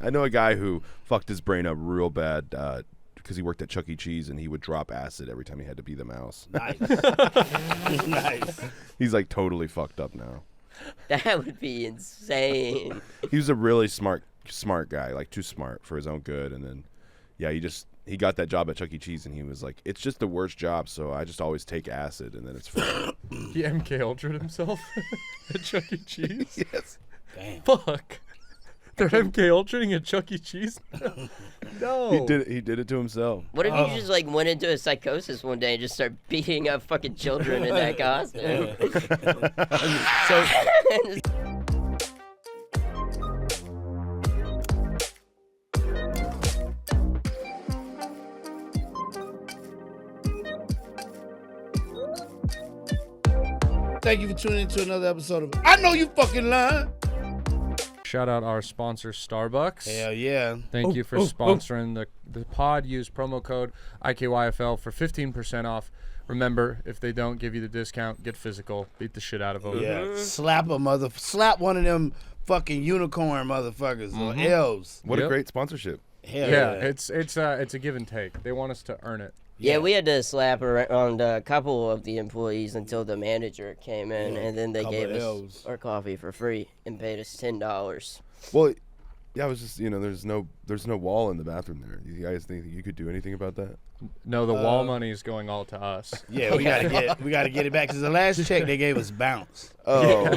I know a guy who fucked his brain up real bad because he worked at Chuck E. Cheese and he would drop acid every time he had to be the mouse. Nice. Nice. He's like totally fucked up now. That would be insane. He was a really smart guy, like too smart for his own good. And then, yeah, he got that job at Chuck E. Cheese and he was like, it's just the worst job, so I just always take acid and then it's fine. He MK Ultra'd himself at Chuck E. Cheese? Yes. Damn. Fuck. They're MK Ultraing at Chuck E. Cheese? No. He did it to himself. What if you just like went into a psychosis one day and just started beating up fucking children in that costume? Thank you for tuning in to another episode of I Know You Fucking Lying. Shout out our sponsor, Starbucks. Hell yeah. Thank you for sponsoring the pod. Use promo code IKYFL for 15% off. Remember, if they don't give you the discount, get physical. Beat the shit out of them. Yeah. Slap one of them fucking unicorn motherfuckers or elves. What a great sponsorship. Hell Yeah, it's a give and take. They want us to earn it. Yeah, we had to slap around a couple of the employees until the manager came in, and then they gave us our coffee for free and paid us $10. Well, yeah, I was just, there's no wall in the bathroom there. You guys think you could do anything about that? No, the wall money is going all to us. Yeah, we gotta get it back because the last check they gave us bounced. Oh no,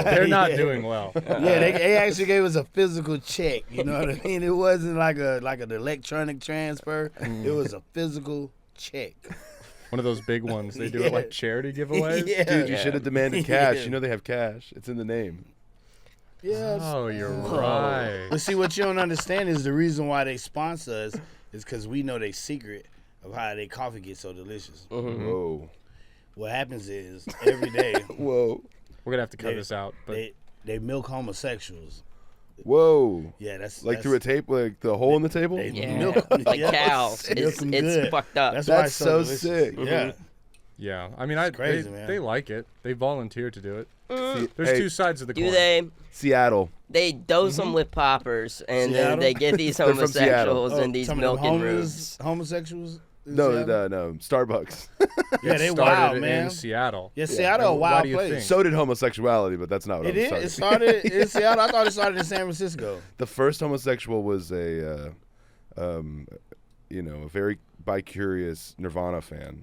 They're not doing well. Yeah, they actually gave us a physical check. You know what I mean? It wasn't like an electronic transfer. It was a physical check. One of those big ones. They do it like charity giveaways. Yeah. dude, you should have demanded cash. You know they have cash. It's in the name. Yes. Oh, you're right. But see, what you don't understand is the reason why they sponsor us is because we know their secret of how their coffee gets so delicious. Whoa. What happens is every day Whoa. We're going to have to cut this out. But they milk homosexuals. Whoa. Yeah, that's through a tape, like the hole in the table? Yeah, milk them. like Yeah. cows. Milk them It's good. fucked up. That's why That's it's so delicious. sick. Yeah. yeah, I mean, crazy, man. they like it. They volunteer to do it. See, There's hey, two sides of the coin. Do they? Seattle. They dose them with poppers, and Seattle? then they get these They're from Seattle. homosexuals in these some of them milking rooms. homosexuals? in No, Seattle? Starbucks. Yeah, they It wild, started man. in Seattle. Yeah, Seattle a Why wild do you place. think? So did homosexuality, but that's not what It I'm is. talking It started in Seattle. I thought it started in San Francisco. The first homosexual was a very bi-curious Nirvana fan.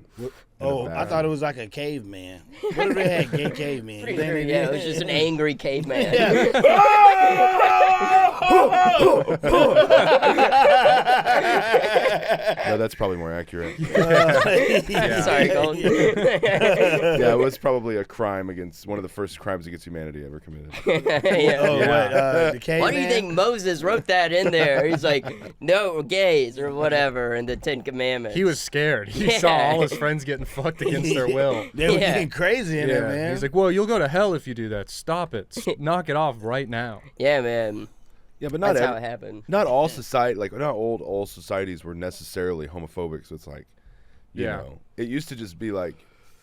Oh, I thought it was like a caveman. What if they had gay cavemen? Pretty sure, yeah, it was just an angry caveman. No, that's probably more accurate. Sorry, Colton. Yeah, it was probably a crime against one of the first crimes against humanity ever committed. Yeah. Oh, what? The caveman? Why do you think Moses wrote that in there? He's like, no gays or whatever in the Ten Commandments. He was scared. He saw all his friends getting fucked against their will. They were Yeah. getting crazy in there, Yeah. man. He's like, well, you'll go to hell if you do that. Stop it. Knock it off right now. Yeah, man. Yeah, but not That's how it happened. not all society, like not all societies were necessarily homophobic. So it's like, you know, it used to just be like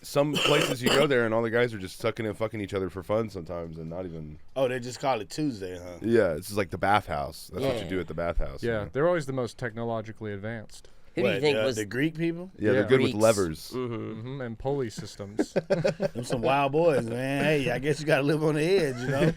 some places you go there and all the guys are just sucking and fucking each other for fun sometimes and not even. Oh, they just call it Tuesday, huh? Yeah, this is like the bathhouse. That's what you Yeah. do at the bathhouse. Yeah, you know? they're always the most technologically advanced. Who do you think was the Greek people? Yeah, they're good with Greeks. levers. And pulley systems. Them some wild boys, man. Hey, I guess you gotta live on the edge, you know.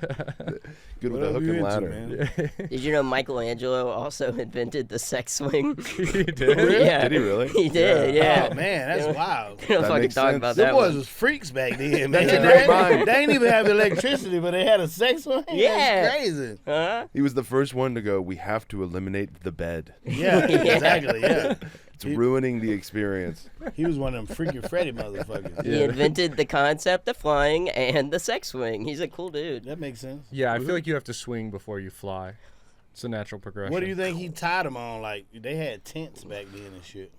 Good with a Whatever hook you and into, ladder. man. Did you know Michelangelo also invented the sex swing? He did. Yeah. Did he really? He did, yeah. Oh man, that's wild. They don't That fucking makes talk sense. about Them that boys one. was freaks back then, man. That's a great mind. They ain't even have electricity, but they had a sex one. Yeah. That's crazy. Huh? He was the first one to go, we have to eliminate the bed. Yeah, exactly. Yeah, It's ruining the experience. he was one of them freaky Freddy motherfuckers. He invented the concept of flying and the sex swing. He's a cool dude. That makes sense. Yeah, I feel like you have to swing before you fly. It's a natural progression. What do you think he tied them on? Like they had tents back then and shit.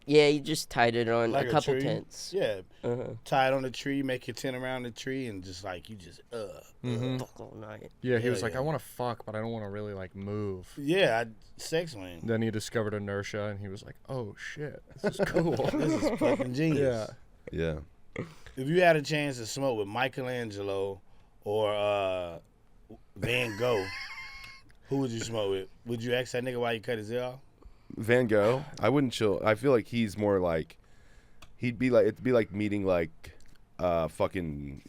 Yeah, he just tied it on Like a couple tree? tents. Yeah, Uh-huh. tie it on the tree, make your tent around the tree, and just like you just Fuck all night. Yeah, he Yeah, was like, yeah. I want to fuck, but I don't want to really like move. yeah, sex swing. Then he discovered inertia, and he was like, "Oh shit, this is cool." This is fucking genius. Yeah. Yeah. If you had a chance to smoke with Michelangelo or Van Gogh, Who would you smoke with? Would you ask that nigga why you cut his ear off? Van Gogh. I wouldn't chill. I feel like he's more like, it'd be like meeting like, fucking,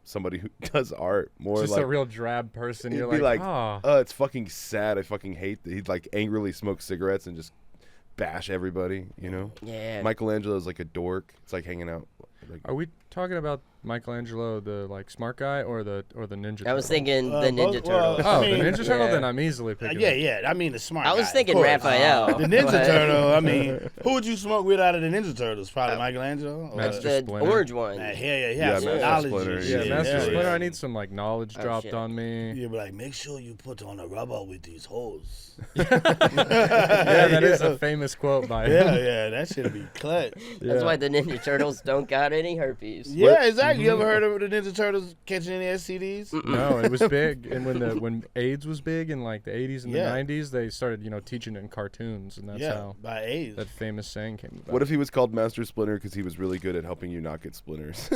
somebody who does art. More just like a real drab person. You're be like, oh, it's fucking sad. I fucking hate that he'd like angrily smoke cigarettes and just bash everybody. Yeah. Michelangelo's like a dork. It's like hanging out. Like, are we talking about Michelangelo, the like smart guy, or the Ninja Turtle? I was thinking the Ninja Turtle. Well, Oh, I mean, the Ninja Turtle. yeah. Then I'm easily picking. Yeah. I mean, the smart I was guy, thinking of course. Raphael. The Ninja but- Turtle, I mean, who would you smoke with out of the Ninja Turtles? Probably Michelangelo? Or Master The Splinter. orange one. Hell yeah, he Yeah, has some Master knowledge. Splinter, and Yeah, shit. Master Splinter. yeah. I need some like knowledge dropped shit. on me. You'd be like, make sure you put on a rubber with these holes. Yeah, that is a famous quote by him. Yeah, that should be clutch. That's why the Ninja Turtles don't got any herpes. Yeah, exactly. You ever heard of the Ninja Turtles catching any STDs? No, it was big, and when AIDS was big in like the 80s and Yeah. the 90s, they started teaching it in cartoons, and that's how by AIDS. that famous saying came about. what if he was called Master Splinter because he was really good at helping you not get splinters?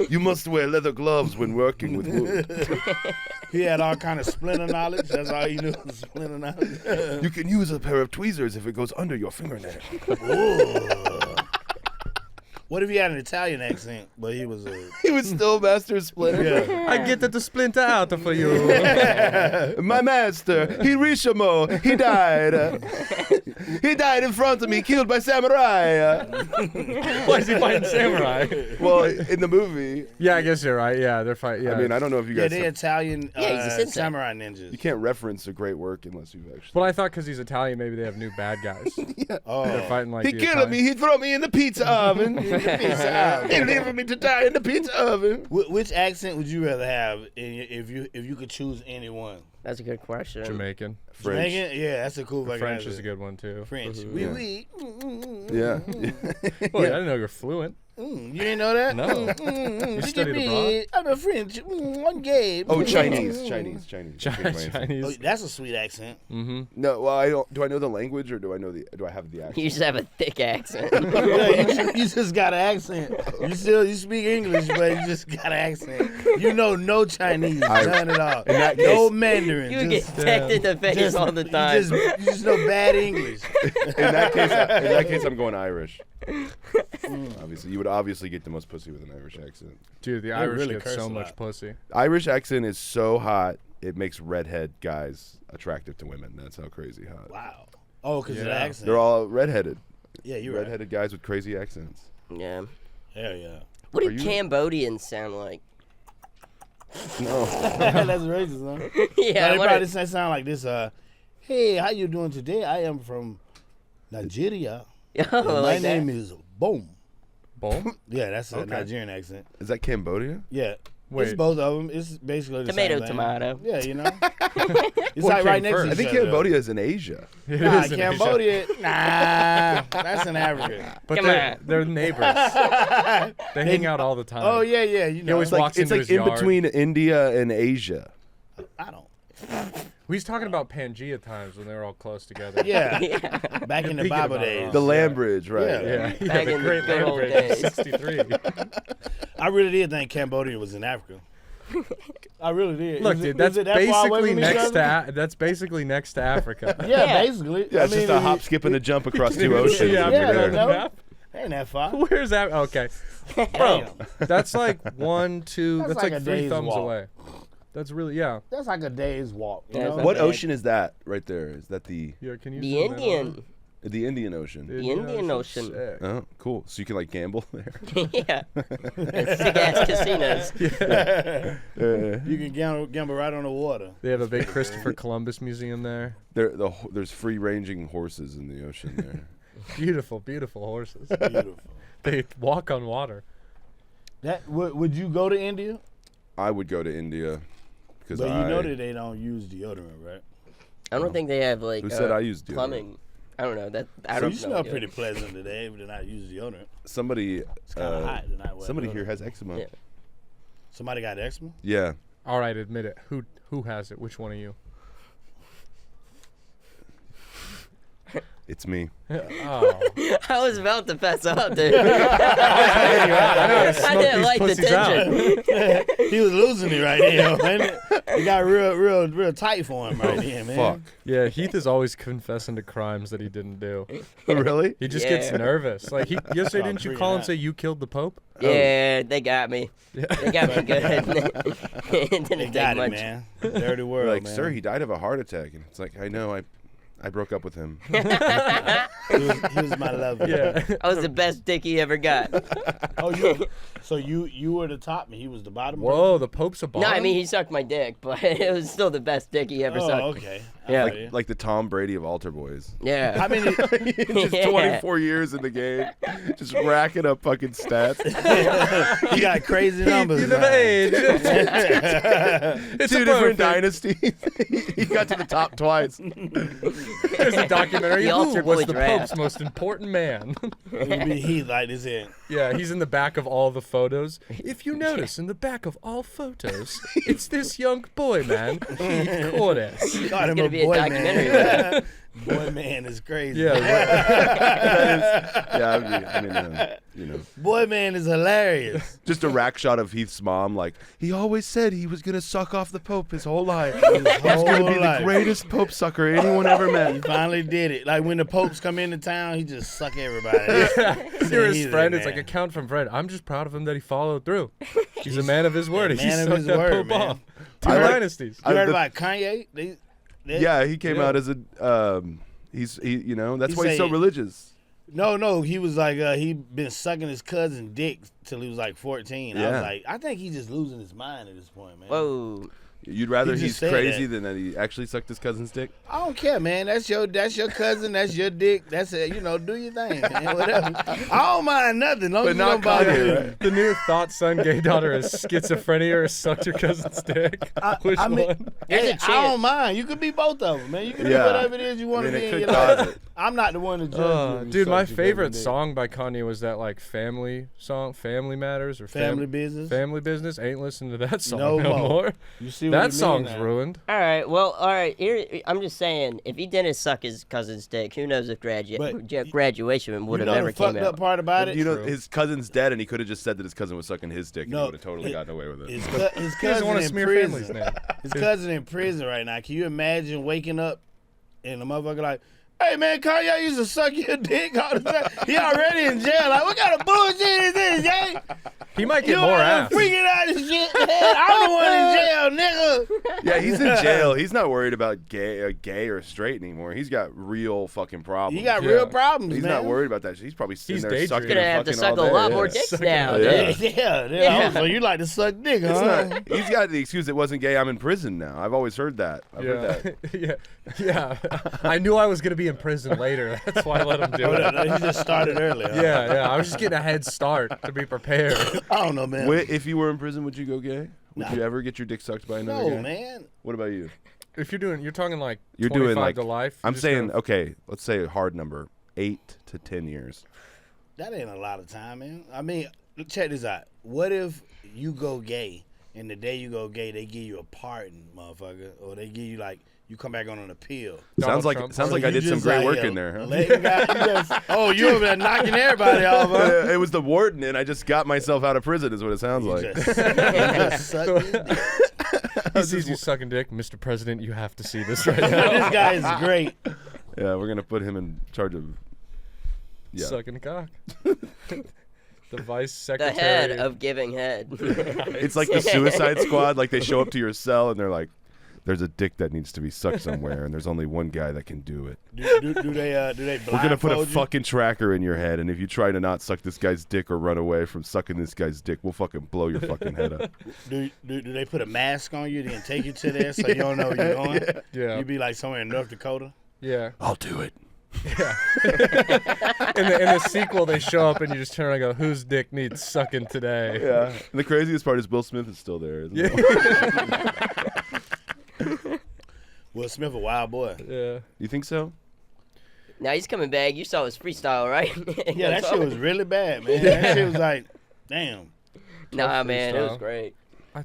You must wear leather gloves when working with wood. He had all kind of splinter knowledge. That's all he knew was splinter knowledge. You can use a pair of tweezers if it goes under your fingernail. Ooh. What if he had an Italian accent, but he was a... He was still Master Splinter. Yeah. I get the splinter out for you. My master, Hiroshima, he died. He died in front of me, killed by samurai. Why is he fighting samurai? Well, in the movie, Yeah, I guess you're right. Yeah, they're fighting. Yeah. I mean, I don't know if you Yeah, guys. they Italian Yeah, he's a sensei. samurai ninjas. You can't reference a great work unless you've actually. Well, I thought because he's Italian, maybe they have new bad guys. Oh. They're fighting like He the killed Italian- me. He threw me in the pizza oven. He leaving me to die in the pizza oven. Which accent would you rather have if you could choose any one? That's a good question. Jamaican. French. Jamaican? Yeah, that's a cool fucking French accent. is a good one too. French. Yeah. Oui, Yeah. Well, I didn't know you were fluent. You didn't know that? No. You Did studied be- abroad? I'm a French. One game. Oh, Chinese. That's my answer. Oh, Chinese. that's a sweet accent. Mm-hmm. No, well, I don't. Do I know the language or do I have the accent? You just have a thick accent. Yeah, you just got an accent. You speak English, but you just got an accent. You know no Chinese, none at all. that No case- Mandarin. You get decked in the face all the time. You just know bad English. In that case, I'm going Irish. Obviously, you would obviously get the most pussy with an Irish accent. Dude, the Irish really get curse so a much lot. pussy. Irish accent is so hot, it makes redhead guys attractive to women. That's how crazy hot. Wow. Oh, because of the Yeah. accent. They're all redheaded. Yeah, you're right. Redheaded guys with crazy accents. Yeah. Hell yeah. What do Are you- Cambodians sound like? No. That's racist, huh? Yeah. They what probably are- sound like this. Hey, how you doing today? I am from Nigeria. Oh, And my like that? name is Boom. Bowl? Yeah, that's a Okay. Nigerian accent. Is that Cambodia? Yeah. It's Wait. both of them. It's basically the Tomato, same thing. tomato. Yeah, you know. It's What like right came next first? to I each think other. Cambodia is in Asia. It Nah, is in Asia. Cambodia. Nah, that's in Africa. But Come they're, on. they're neighbors. They hang out all the time. Oh yeah, yeah. You know, always It's like walks it's into like his in yard. between India and Asia. I don't. We was talking about Pangea times when they were all close together. Yeah, Yeah. back in the thinking Bible about it days. wrong. The land bridge, right? Yeah. Yeah, Back the in the Great good Land old Bridge of days. 63. I really did think Cambodia was in Africa. I really did. Look, Is dude, it that's that far away basically from each next other? to that's basically next to Africa. Yeah, Yeah. basically. Yeah, it's just a hop, skip, and a jump across two oceans. Yeah, over yeah, there. no. Ain't that far. Where's that? Okay, Damn. bro, that's like 1, 2. That's That's like like a 3 day's thumbs walk. away. That's really That's like a day's walk. You Yeah, know? it's What bad. ocean is that right there? Is that the Yeah, can you The zoom in on Indian. the Indian Ocean? it? The Indian Ocean. Sick. Oh, cool. So you can like gamble there. Yeah. Sick ass casinos. You can gamble right on the water. They have a big Christopher Columbus museum there. There's free ranging horses in the ocean there. Beautiful, beautiful horses. Beautiful. They walk on water. That would you go to India? I would go to India because But you know that they don't use deodorant, right? I don't think they have like Who said I used deodorant? plumbing. I don't know that. I So don't you know. smell yeah. pretty pleasant today, but not use deodorant. somebody It's kind of hot tonight. somebody here has eczema. Yeah. Somebody got eczema. Yeah. All right, admit it. Who has it? Which one of you? It's me. Oh. I was about to pass up, dude. I didn't like the tension. He was losing it right there, man. It got real tight for him right there, man. Fuck. Yeah, Heath is always confessing to crimes that he didn't do. Really? He just gets nervous. Like yesterday, Oh, didn't you call and say you killed the Pope? Yeah, they got me. They got me good. It didn't They take got much. it, man. Dirty world, Like, man. sir, he died of a heart attack. And it's like, I know, I broke up with him. He was my lover. Yeah. I was the best dick he ever got. So you were the top and he was the bottom? Whoa, the Pope's a bomb? No, I mean, he sucked my dick, but it was still the best dick he ever Oh, sucked. okay. Yeah. Like the Tom Brady of altar boys. Yeah. How many? Just 24 years in the game, just racking up fucking stats. He got crazy numbers. You never man. age. It's Two a different perfect. dynasties. He got to the top twice. There's a documentary. The Who altar was boy the draft. Pope's most important man? It would be Heath like this in. Yeah, he's in the back of all the photos. If you notice, in the back of all photos, it's this young boy, man, Heath Cordes. Got him gonna a be a boy documentary man. Boy man is crazy. Yeah, I mean, you know, Boy man is hilarious. just a rack shot of Heath's mom. Like, he always said he was gonna suck off the Pope his whole life. He's gonna be the greatest Pope sucker anyone ever He met. finally did it. Like when the popes come into town, he just suck everybody. You're his He's friend. a It's like man. a count from Fred. I'm just proud of him that he followed through. He's a man of his word. a He man of sucked his that word, Pope man. off. Two I like- dynasties. You heard the- about Kanye? Yeah, he came Yeah. out as a. You know, that's He why he's so say- religious. No, he was like he been sucking his cousin dick till he was like 14. I Yeah. was like, I think he's just losing his mind at this point, man. Whoa. You'd rather He just he's said crazy that. than that he actually sucked his cousin's dick. I don't care, man. That's your cousin. That's your dick. That's it. You know, do your thing, man. Whatever. I don't mind nothing. Long But as you not don't bother Kanye, me. right? The new thought son gay daughter is schizophrenia or sucked your cousin's dick. Which I mean, one? There's a I chance. don't mind. You could be both of them, man. You can Yeah. do whatever it is you want I mean, to it be in could your life. cause it. I'm not the one to judge you. if you Dude, my suck your favorite cousin's dick. song by Kanye was that like family song, Family Matters or Family Business. Family Business. Ain't listening to that song No no more. more. You see what That I mean song's now. ruined. All right, well, all right. Here, I'm just saying, if he didn't suck his cousin's dick, who knows if But graduation would You have know ever the came fucked up out. part about it? You know, True. his cousin's dead, and he could have just said that his cousin was sucking his dick, and No, he would have totally it- gotten away with it. His He doesn't cousin want to in smear family's prison. name. His cousin in prison right now. Can you imagine waking up and the motherfucker like, hey man, Kanye used to suck your dick all the time. He already in jail. Like, what kind of bullshit is this, Jay? He might You get more ass. freaking out and shit. Man. I'm the one in jail, nigga. Yeah, he's in jail. He's not worried about gay or straight anymore. He's got real fucking problems. You got Yeah. real problems, He's man. not worried about that shit. He's probably sitting He's there daydreaming. sucking Gonna and have to fucking suck all a day. lot more Yeah. dicks Sucking now. all dude. day. Yeah. So you like to suck dick, It's huh? not, he's got the excuse it wasn't gay. I'm in prison now. I've always heard that. I've heard that. yeah. I knew I was gonna be in prison later. That's why I let him do it. He just started earlier. Yeah. I was just getting a head start to be prepared. I don't know, man. If you were in prison, would you go gay? Would you ever get your dick sucked by another guy? No, man. What about you? If you're talking like You're 25 doing like to life. I'm just saying, gonna- okay, let's say a hard number, 8 to 10 years. That ain't a lot of time, man. I mean, check this out. What if you go gay, and the day you go gay, they give you a pardon, motherfucker, or they give you like you come back on an appeal. Sounds like Trump. I So did you some just great out work here in there. Huh? letting you over there knocking everybody off, huh? It was the warden, and I just got myself out of prison. Is what it sounds like. You just suck his dick. He sees you sucking dick, Mr. President. You have to see this right This now. guy is great. Yeah, we're gonna put him in charge of. Yeah. Sucking cock. The vice The secretary. head of giving head. It's like the Suicide Squad. Like they show up to your cell and they're like, "There's a dick that needs to be sucked somewhere, and there's only one guy that can do it. Do they We're gonna put a blindfold you? fucking tracker in your head, and if you try to not suck this guy's dick or run away from sucking this guy's dick, we'll fucking blow your fucking head up." Do they put a mask on you then take you to there so you don't know where you're going? Yeah. You be like somewhere in North Dakota. Yeah. I'll do it. In the sequel, they show up and you just turn around and go, "Whose dick needs sucking today?" Yeah. And the craziest part is Will Smith is still there. Isn't Yeah. he? Will Smith a wild boy. Yeah. You think so? Now he's coming back. You saw his freestyle, right? Yeah, that shit was really bad, man. That shit was like, damn. Nah, man, it was freestyle. great.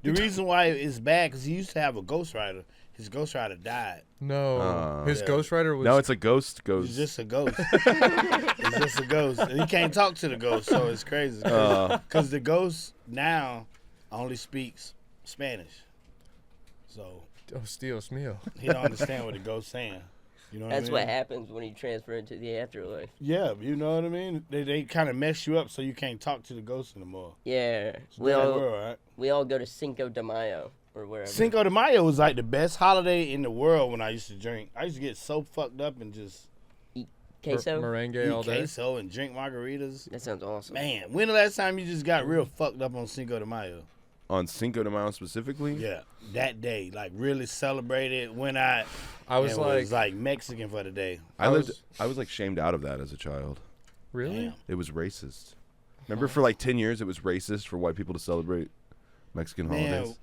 The reason why it's bad because he used to have a ghostwriter. His ghostwriter died. No, his Yeah. ghostwriter was. No, it's a ghost. He's just a ghost. He's just a ghost. And he can't talk to the ghost, so it's crazy. Because the ghost now only speaks Spanish. So Oh, Dios mío. he don't understand what the ghost's saying. You know what That's I mean? what happens when you transfer into the afterlife. Yeah, you know what I mean? They kind of mess you up so you can't talk to the ghost anymore. Yeah, It's bad world, right? we all go to Cinco de Mayo or wherever. Cinco de Mayo was like the best holiday in the world when I used to drink. I used to get so fucked up and just Queso. Merengue all eat day. queso and drink margaritas. That sounds awesome. Man, when the last time you just got real fucked up on Cinco de Mayo? On Cinco de Mayo specifically? Yeah, that day, like really celebrated. When I was like Mexican for the day. I was like shamed out of that as a child. Really? Damn. It was racist. Remember for like 10 years it was racist for white people to celebrate Mexican Man, holidays?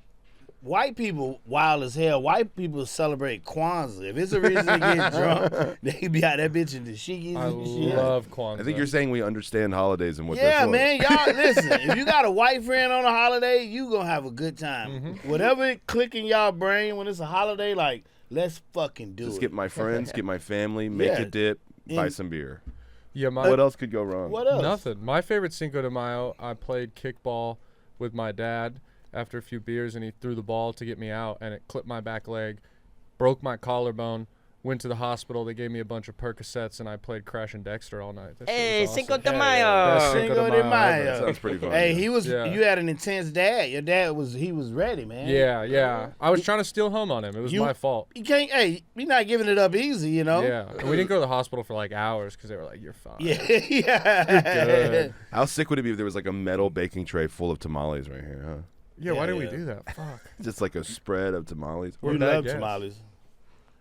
white people wild as hell. White people celebrate Kwanzaa. If it's a reason to get drunk, they be out that bitch in the shiggies I and shit. love Kwanzaa. I think you're saying we understand holidays and what they're Yeah, for. man, y'all listen. If you got a white friend on a holiday, you gonna have a good time. Mm-hmm. Whatever it click in y'all brain when it's a holiday, like let's fucking do Just it. get my friends, get my family, make Yeah. a dip, buy And- some beer. Yeah, What else could go wrong? What else? Nothing. My favorite Cinco de Mayo, I played kickball with my dad after a few beers, and he threw the ball to get me out, and it clipped my back leg, broke my collarbone, went to the hospital. They gave me a bunch of Percocets, and I played Crash and Dexter all night. That shit Hey, was awesome. Cinco de Hell Mayo. yeah. Best Cinco de Mayo ever. That sounds pretty fun. Hey, he was. Yeah. You had an intense dad. Your dad was ready, man. Yeah. I was trying to steal home on him. It was You- my fault. You can't. Hey, you're not giving it up easy, you know. Yeah. And we didn't go to the hospital for like hours because they were like, "You're fine." Yeah. Yeah. Good. How sick would it be if there was like a metal baking tray full of tamales right here, huh? Yeah, why didn't we Yeah. do that? Fuck. Just like a spread of tamales. We're You bad love guests. tamales.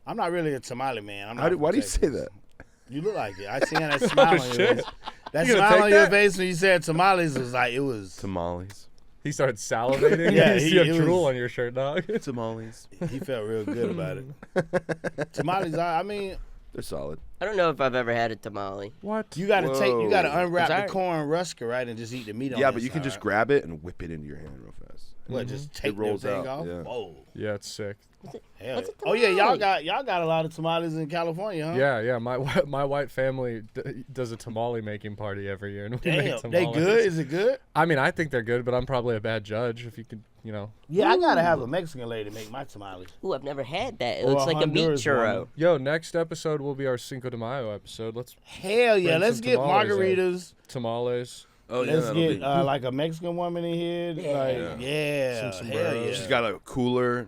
I'm not really a tamale man. I'm How not do, from why do you say Texas. that? You look like it. I seen that smile on your shit. face. That You gonna smile take on your that? face when you said tamales was like it was. Tamales. He started salivating. Yeah, you have it drool was- on your shirt, dog. Tamales. He felt real good about it. Tamales. I mean, They're solid. I don't know if I've ever had a tamale. What? you gotta Whoa. unwrap the Sorry. corn rusker, right, and just eat the meat on Yeah, the but you can inside, just right? grab it and whip it into your hand real fast. What, just take It rolls the thing out, off? yeah. Whoa. Yeah, it's sick. Hell What's a yeah. Oh yeah, tamale? y'all got a lot of tamales in California, huh? Yeah. My white family does a tamale making party every year, and we make Damn, they tamales. good? Is it good? I mean, I think they're good, but I'm probably a bad judge. If you could, Yeah, I gotta have a Mexican lady make my tamales. Ooh, I've never had that. It Or looks a like a meat Honduras churro. woman. Yo, next episode will be our Cinco de Mayo episode. Let's Hell yeah, Bring let's some get tamales in. margaritas. tamales. Oh Let's get like a Mexican woman in here. Like, yeah, Some hell sombreros. yeah. She's got a cooler.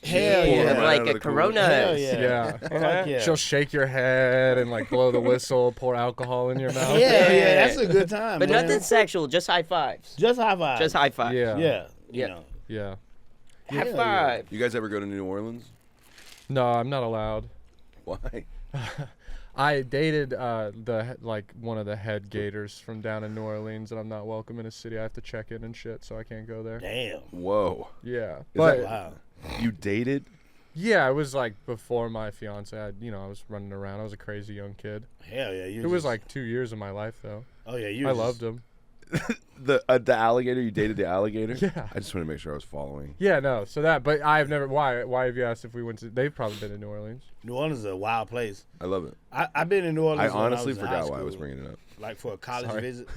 Hell Pull yeah. them right Like out of a the cooler. Corona. Hell yeah. Yeah. Fuck yeah. She'll shake your head and like blow the whistle, pour alcohol in your mouth. Hell yeah, that's a good time. But man. nothing sexual, just high fives. Just high five. Just high five. Yeah. Yeah. You Yeah. know. Yeah. High Hell yeah. five. You guys ever go to New Orleans? No, I'm not allowed. Why? I dated one of the head gators from down in New Orleans, and I'm not welcome in a city. I have to check in and shit, so I can't go there. Damn. Whoa. Yeah, that- but Wow. You dated? yeah, it was like before my fiance. I was running around. I was a crazy young kid. Hell yeah. It was like 2 years of my life though. Oh yeah, you. I loved him. The alligator? You dated the alligator? Yeah. I just want to make sure I was following. Yeah, no. So that, but I've never. Why have you asked if we went to? They've probably been to New Orleans. New Orleans is a wild place. I love it. I've been in New Orleans. I when honestly was in forgot high why I was school. bringing it up. Like for a college Sorry. visit.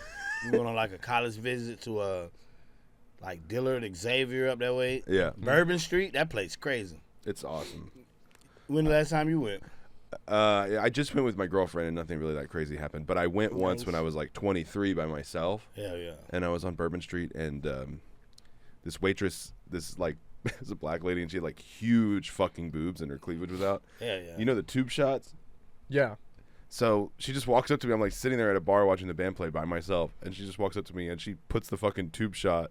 We went on like a college visit to like Dillard, Xavier up that way. Yeah. Bourbon Street, that place crazy. It's awesome. When the last time you went? Yeah, I just went with my girlfriend and nothing really that crazy happened. But I went once when I was like 23 by myself. Hell yeah. And I was on Bourbon Street and this waitress, this like, was a black lady and she had like huge fucking boobs and her cleavage was out. Hell yeah. You know the tube shots? Yeah. So she just walks up to me. I'm like sitting there at a bar watching the band play by myself. And she just walks up to me and she puts the fucking tube shot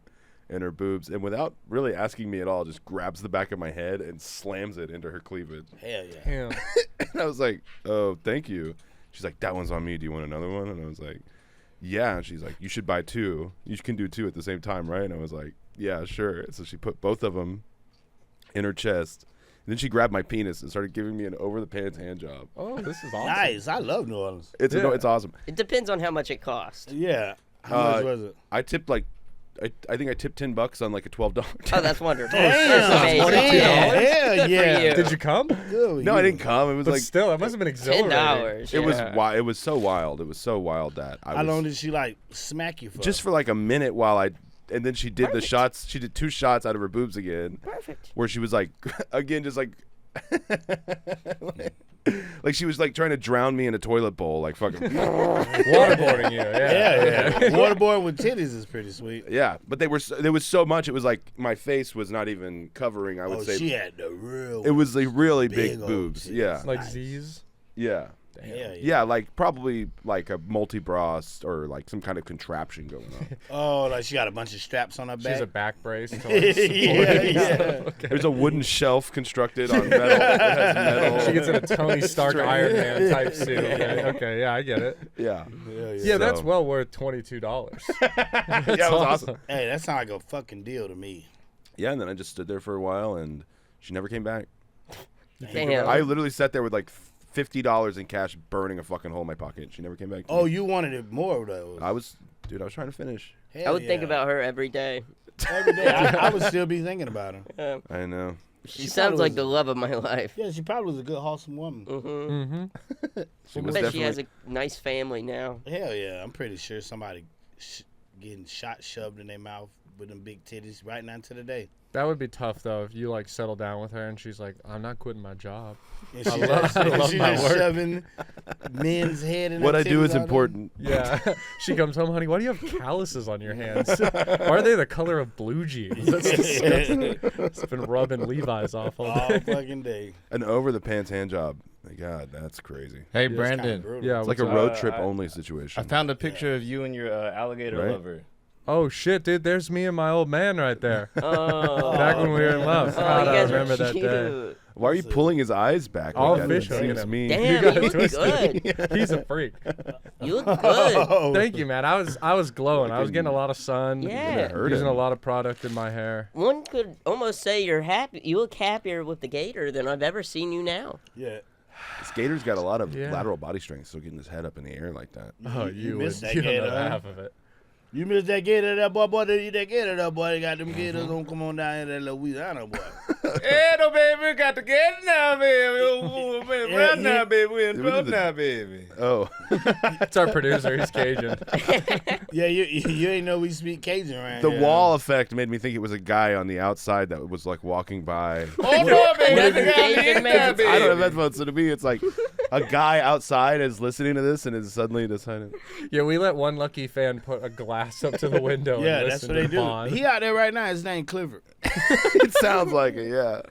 in her boobs. And without really asking me at all, just grabs the back of my head and slams it into her cleavage. Hell yeah. Damn. And I was like, oh, thank you. She's like, that one's on me. Do you want another one? And I was like, yeah. And she's like, you should buy two. You can do two at the same time, right? And I was like, yeah, sure. And so she put both of them in her chest. And then she grabbed my penis and started giving me an over-the-pants hand job. Oh, this is awesome. Nice. I love New Orleans. It's Yeah. it's awesome. It depends on how much it costs. Yeah. How much was it? I tipped like I think I tipped $10 on like a $12. Oh, that's wonderful. Damn, That's amazing. hell yeah. Did you come? No, I didn't come. It was But like still, it must have been exhilarating. $10. it was it was so wild. It was so wild that I How was long did she like smack you for? just for like a minute and then she did the shots. She did 2 shots out of her boobs again. Perfect. Where she was like, again, just like, like she was like trying to drown me in a toilet bowl, like fucking. Waterboarding you, yeah. Waterboard with titties is pretty sweet. Yeah, but there was so much. It was like my face was not even covering. I would say she had the real. it was like really big old boobs. titties. Yeah, Like Nice. Z's. yeah. Yeah, like probably like a multi-bra or like some kind of contraption going on. Oh, like she got a bunch of straps on her She back. has a back brace. To like support yeah. Okay. There's a wooden shelf constructed on metal. It has metal. She gets in a Tony Stark Iron Man type suit. Okay, yeah, I get it. Yeah. Yeah, that's So- well worth $22. Yeah, it was awesome. Hey, that sounds like a fucking deal to me. Yeah, and then I just stood there for a while, and she never came back. Damn. I literally sat there with like $50 in cash, burning a fucking hole in my pocket. She never came back. To Oh, me. you wanted it more though. I was trying to finish. I would think about her every day. every day. I would still be thinking about her. I know. She She sounds probably like was- the love of my life. Yeah, she probably was a good, wholesome woman. Mm-hmm. She I was bet she has definitely. a nice family now. Hell yeah, I'm pretty sure somebody getting shot shoved in their mouth with them big titties right now to the day. That would be tough though if you like settle down with her and she's like, "I'm not quitting my job." And I she love- just, I love she my just work. shoving men's head in What her I do titties is all day. important. Yeah. She comes home, honey. Why do you have calluses on your hands? Why are they the color of blue jeans? That's disgusting. It's been rubbing Levi's off all All day. fucking day. An over the pants hand job. My God, that's crazy. Hey, It's kinda Brandon. brutal. Yeah. It's like a what's up? road trip I- only situation. I found a picture of you and your alligator Right? lover. Oh shit, dude! There's me and my old man right there. Oh, Back when we were in love. oh, God, you I guys remember are that cute. day. Why are you pulling his eyes back? All like that? fish It hooking seems him. mean. Damn, got you look twisted. good. He's a freak. You look good. Oh, Thank you, man. I was glowing. I was getting a lot of sun. Yeah. hurt Using him. a lot of product in my hair. One could almost say you're happy. You look happier with the gator than I've ever seen you now. yeah. Skater's got a lot of Yeah. lateral body strength, so getting his head up in the air like that. Oh, you would. missed that You don't know gator, huh? half of it. You missed that gator, that boy. That gator, that boy. They got them gators. Don't come on down here, that Louisiana boy. Hey, no, baby, got to get it now, baby. Oh, baby, Yeah, right now, yeah. baby. We're in We did trouble the- now, baby. Oh, It's our producer. He's Cajun. Yeah, you ain't know we speak Cajun around the here. wall effect made me think it was a guy on the outside that was like walking by. Oh, no, baby. What That's is the guy Cajun in man? there, baby. I don't have headphones, so to me, it's like a guy outside is listening to this and is suddenly deciding. Yeah, we let one lucky fan put a glass up to the window. Yeah, and that's listen what they to do. Bond. He out there right now. His name Clifford. It sounds like it, yeah.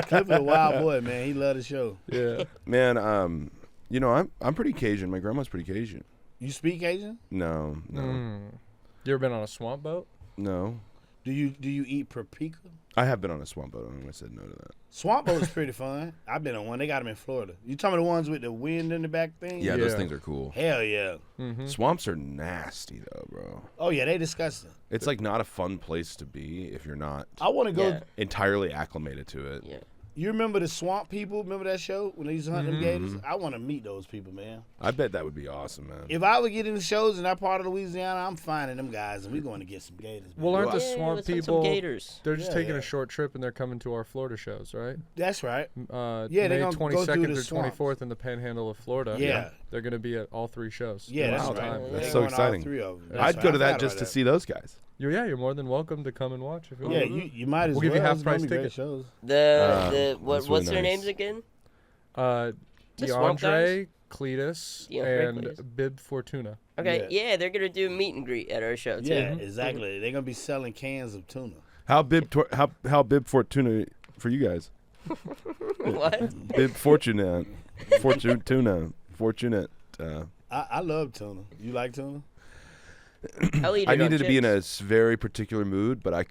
Clifford, a wild boy, man. He love the show. Yeah. Man, you know, I'm pretty Cajun. My grandma's pretty Cajun. You speak Cajun? No. You ever been on a swamp boat? No. Do you eat paprika? I have been on a swamp boat. I'm gonna say no to that. Swamp boat is pretty fun. I've been on one. They got them in Florida. You talking about the ones with the wind in the back thing? Yeah, those Yeah. things are cool. Hell yeah. Swamps are nasty though, bro. Oh yeah, they disgusting. It's like not a fun place to be if you're not I want to go. Yeah. entirely acclimated to it. Yeah. You remember the swamp people? Remember that show when they used to hunt them Mm-hmm. gators? I want to meet those people, man. I bet that would be awesome, man. If I would get into shows in that part of Louisiana, I'm finding them guys and we're going to get some gators. Man. Well, aren't the Yeah, swamp let's hunt people? some gators. They're just Yeah, taking yeah. a short trip and they're coming to our Florida shows, right? That's right. Yeah, Yeah, they're May gonna go through 22nd the through swamps. 24th in the Panhandle of Florida. Yeah. They're going to be at all 3 shows. Yeah, that's Wow, right. time. That's They're so going all exciting. 3 of them. I'd That's go right. to I that forgot just about to that. see those guys. You're more than welcome to come and watch if you Yeah, want. you might as We'll well. give you half It's gonna price be great ticket. shows. The that's what's really their nice. names again? DeAndre, swamp guys? Cletus, DeAndre, and Cletus. Bib Fortuna. Okay, Yeah. yeah, they're gonna do a meet and greet at our show too. Yeah, exactly. They're gonna be selling cans of tuna. How bib Fortuna for you guys? What? Bib Fortunate. Fortunate. I love tuna. You like tuna? I'll eat it I on needed to be in a chips. very particular mood, but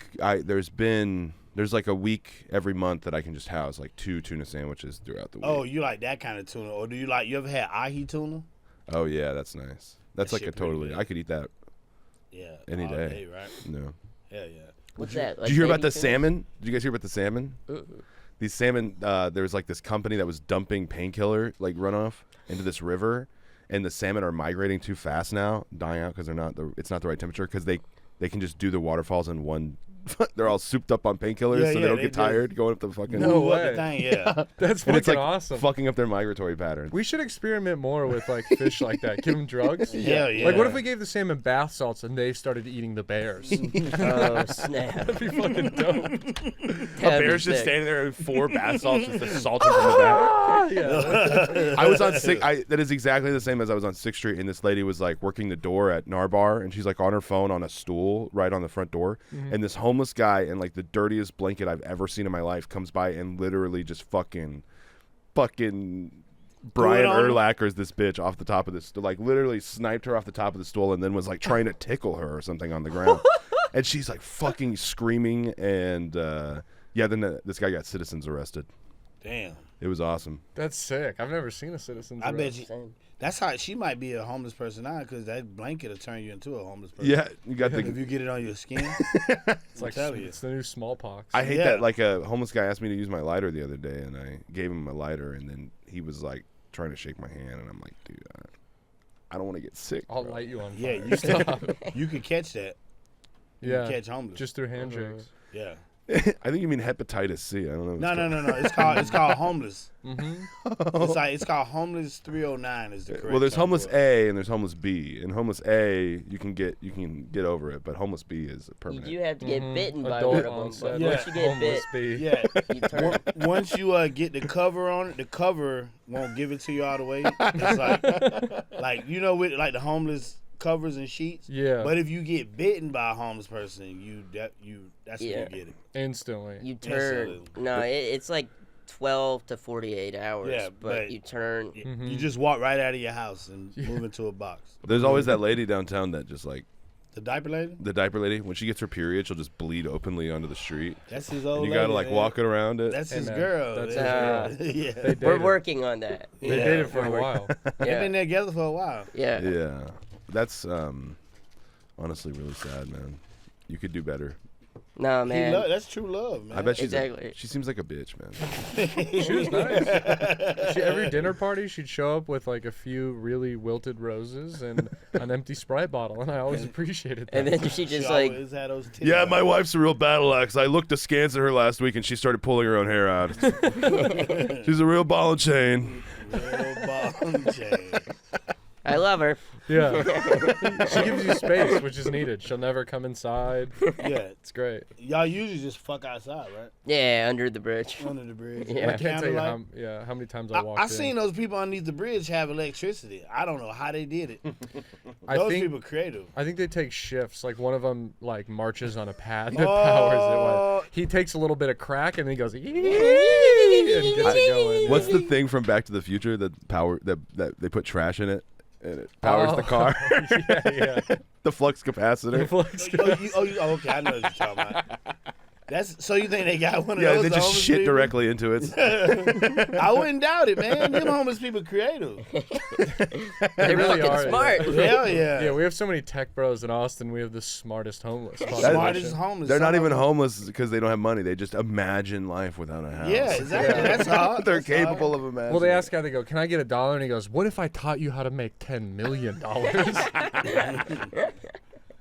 there's like a week every month that I can just house like 2 tuna sandwiches throughout the week. Oh, you like that kind of tuna, or do you ever had ahi tuna? Oh yeah, that's nice. That's That like a shit pretty totally. good. I could eat that. Yeah, Any all day. right? No. Hell yeah. What's that? Did you hear about baby the tuna? salmon? Did you guys hear about the salmon? These salmon. There was like this company that was dumping painkiller like runoff into this river, and the salmon are migrating too fast now, dying out because it's not the right temperature because they they can just do the waterfalls in one. They're all souped up on painkillers, so they don't get tired going up the fucking. No way. That's and it's fucking like awesome. fucking up their migratory patterns. We should experiment more with like fish like that. Give them drugs. Yeah. Like, what if we gave the salmon bath salts and they started eating the bears? Oh snap! That'd be fucking dope. A bear's just standing there with 4 bath salts just assaulting from the back. Yeah. I was on that is exactly the same as I was on 6th Street, and this lady was like working the door at Narbar, and she's like on her phone on a stool right on the front door, and this homeless guy in like the dirtiest blanket I've ever seen in my life comes by and literally just fucking Brian Urlacher's this bitch off the top of this, like literally sniped her off the top of the stool, and then was like trying to tickle her or something on the ground, and she's like fucking screaming, and then this guy got citizens arrested. Damn. It was awesome. That's sick. I've never seen a citizen's arrest. Bet you. That's how she might be a homeless person now, because that blanket will turn you into a homeless person. Yeah, you got if you get it on your skin. It's like it's the new smallpox. I hate that. Like a homeless guy asked me to use my lighter the other day, and I gave him a lighter, and then he was like trying to shake my hand, and I'm like, dude, I don't want to get sick. I'll light you on Yeah, fire. you could catch that. You can catch homeless just through handshakes. Yeah. I think you mean hepatitis C. I don't know. No. It's called homeless. It's called homeless 309 is the correct. Well, there's term homeless for it. A and there's homeless B. And homeless A, you can get over it, but homeless B is permanent. You do have to get bitten by Adult one of them. onset. But once you get bit, Yeah. you turn. Once you get the cover on it, the cover won't give it to you all the way. It's like with like the homeless covers and sheets. Yeah. But if you get bitten by a homeless person, that's when you get it. Instantly. You turn. No, it's like 12 to 48 hours. Yeah, but you turn. You just walk right out of your house and move into a box. There's always that lady downtown that just like the diaper lady. The diaper lady, when she gets her period, she'll just bleed openly onto the street. That's his old. And you gotta like walk it around it. That's his girl. That's his girl. Yeah. We're working on that. They dated for a while. They've been together for a while. Yeah. Yeah. That's honestly really sad, man. You could do better. No, man. That's true love, man. I bet she seems like a bitch, man. She was nice. Every dinner party, she'd show up with like a few really wilted roses and an empty Sprite bottle, and I always appreciated that. And then she just yeah, my wife's a real battle axe. I looked askance at her last week, and she started pulling her own hair out. She's a real ball and chain. I love her. Yeah. She gives you space, which is needed. She'll never come inside. Yeah. It's great. Y'all usually just fuck outside, right? Yeah, under the bridge. Under the bridge. Yeah. I can't tell you how many times I walked in. I seen those people underneath the bridge have electricity. I don't know how they did it. Those people creative. I think they take shifts. Like one of them like marches on a pad that powers it. He takes a little bit of crack and then he goes and gets it going. What's the thing from Back to the Future that they put trash in it? And it powers the car. Yeah. The flux capacitor. Okay, I know what you're talking about. So you think they got one of those? Yeah, they just shit people? directly into it. I wouldn't doubt it, man. Them homeless people creative. They really are smart. Hell yeah. Yeah, we have so many tech bros in Austin. We have the smartest homeless. Smartest homeless. They're not even homeless because they don't have money. They just imagine life without a house. Yeah, exactly. Yeah. That's hard. They're capable of imagining. Well, they ask how they go, can I get $1? And he goes, what if I taught you how to make $10 million?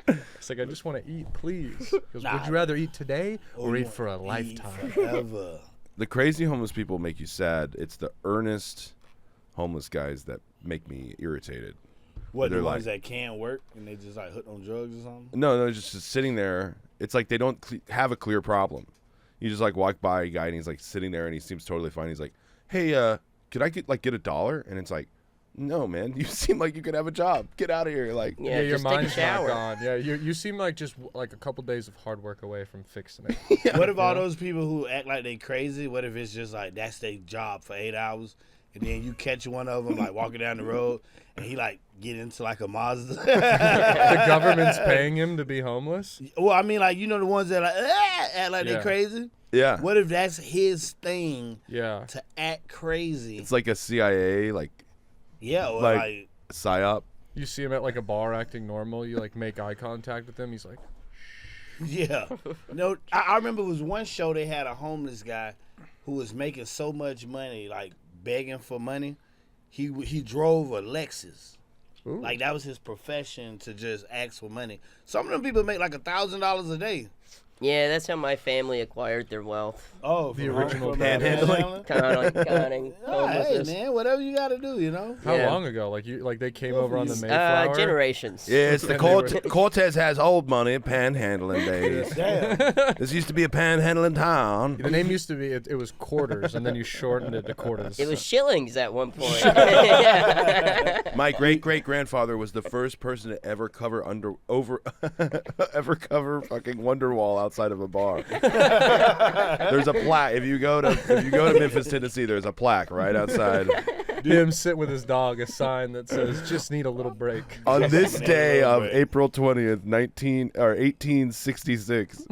It's like, I just want to eat, please. He goes, would you rather eat today or eat for a lifetime? Forever. The crazy homeless people make you sad. It's the earnest homeless guys that make me irritated. What, the ones that can't work and they just like hooked on drugs or something? No, just sitting there. It's like they don't have a clear problem. You just like walk by a guy and he's like sitting there and he seems totally fine. He's like, hey, could I get $1? And it's like, no, man, you seem like you could have a job. Get out of here. Like, yeah, your just mind's take a shower. not gone. Yeah, you seem like just like a couple days of hard work away from fixing it. What if all those people who act like they crazy, what if it's just like that's their job for 8 hours? And then you catch one of them like walking down the road, and he like get into like a Mazda. The government's paying him to be homeless. Well, I mean, like the ones that like act like they crazy. Yeah. What if that's his thing? Yeah. To act crazy. It's like a CIA or like psyop. You see him at like a bar acting normal. You like make eye contact with him. He's like, yeah. No, I remember it was one show they had a homeless guy who was making so much money, like begging for money. He drove a Lexus. Ooh. Like that was his profession to just ask for money. Some of them people make like $1,000 a day. Yeah, that's how my family acquired their wealth. Oh, The original panhandling. Conning. Hey man, whatever you got to do, you know. How Yeah. long ago? Like they came over on the Mayflower? Generations. Yeah, it's the Cortez has old money, panhandling days. Damn. This used to be a panhandling town. The name used to be, it was quarters, and then you shortened it to quarters. It was shillings at one point. Yeah. My great-great-grandfather was the first person to ever cover ever cover fucking Wonderwall outside of a bar. There's a plaque. If you go to Memphis, Tennessee, there's a plaque right outside. Him sit with his dog, a sign that says, just need a little break. On this day of April 20th, 1866.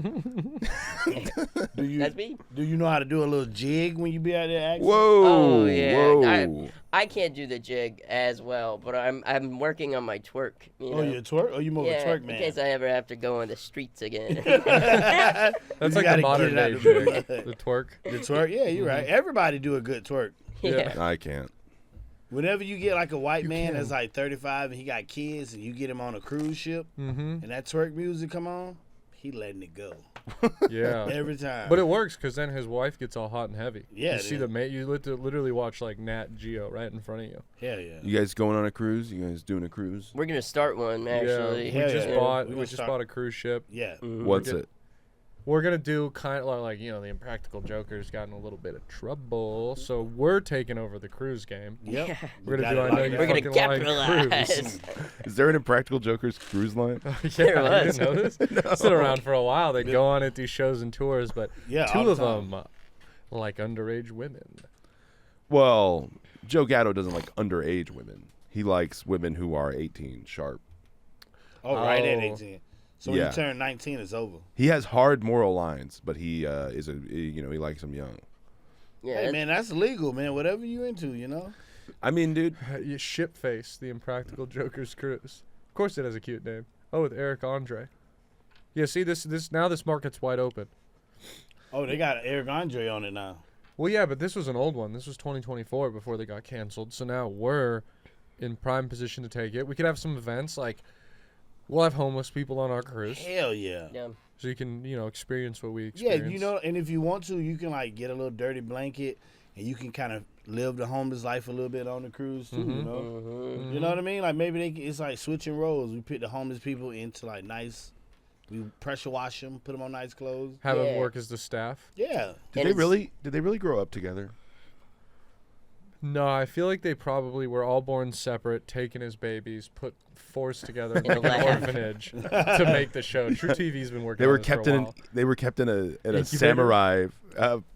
That's me. Do you know how to do a little jig when you be out there acting? Whoa. Oh yeah. Whoa. I can't do the jig as well, but I'm working on my twerk. You know? You twerk? Oh, you more of a twerk man. in case I ever have to go on the streets again. That's You like gotta the modern get day it out jig, the the twerk. The twerk? Yeah, you're right. Everybody do a good twerk. Yeah. I can't. Whenever you get like a white man that's like 35 and he got kids and you get him on a cruise ship and that twerk music come on, he letting it go. Yeah. Every time. But it works because then his wife gets all hot and heavy. Yeah, You see you literally watch like Nat Geo right in front of you. Hell yeah. You guys going on a cruise? You guys doing a cruise? We're gonna start one actually. Yeah, we Hell just yeah. bought a cruise ship. Yeah. What's it? We're gonna do kind of like the Impractical Joker's gotten a little bit of trouble, so we're taking over the cruise game. Yep. Yeah. We're gonna Got do it I know locked you We're down. gonna fucking like capitalize. cruise. Is there an Impractical Jokers cruise line? There Yeah, you was. didn't know this? It's been around for a while. They go on at these shows and tours, but Yeah, all two the of time. them like underage women. Well, Joe Gatto doesn't like underage women. He likes women who are 18 sharp. Oh, right at Oh. 18. So when Yeah. you turn 19, it's over. He has hard moral lines, but he he likes them young. Yeah. Hey, man, that's legal, man. Whatever you into, you know? I mean, dude, You ship face the Impractical Joker's cruise. Of course, it has a cute name. Oh, with Eric Andre. Yeah, see this market's wide open. Oh, they got Eric Andre on it now. Well, yeah, but this was an old one. This was 2024 before they got canceled. So now we're in prime position to take it. We could have some events like we'll have homeless people on our cruise, Hell yeah. Yeah. so you can experience what we Yeah, experience. you know, and if you want to, you can like get a little dirty blanket and you can kind of live the homeless life a little bit on the cruise too, you know? You know what I mean? Like maybe it's like switching roles. We put the homeless people into like nice, we pressure wash them, put them on nice clothes. Have them Yeah. work as the staff. Yeah. did they really grow up together? No, I feel like they probably were all born separate, taken as babies, forced together in In a like an lab. orphanage to make the show. True TV's been working. They were on this for kept a in while. a samurai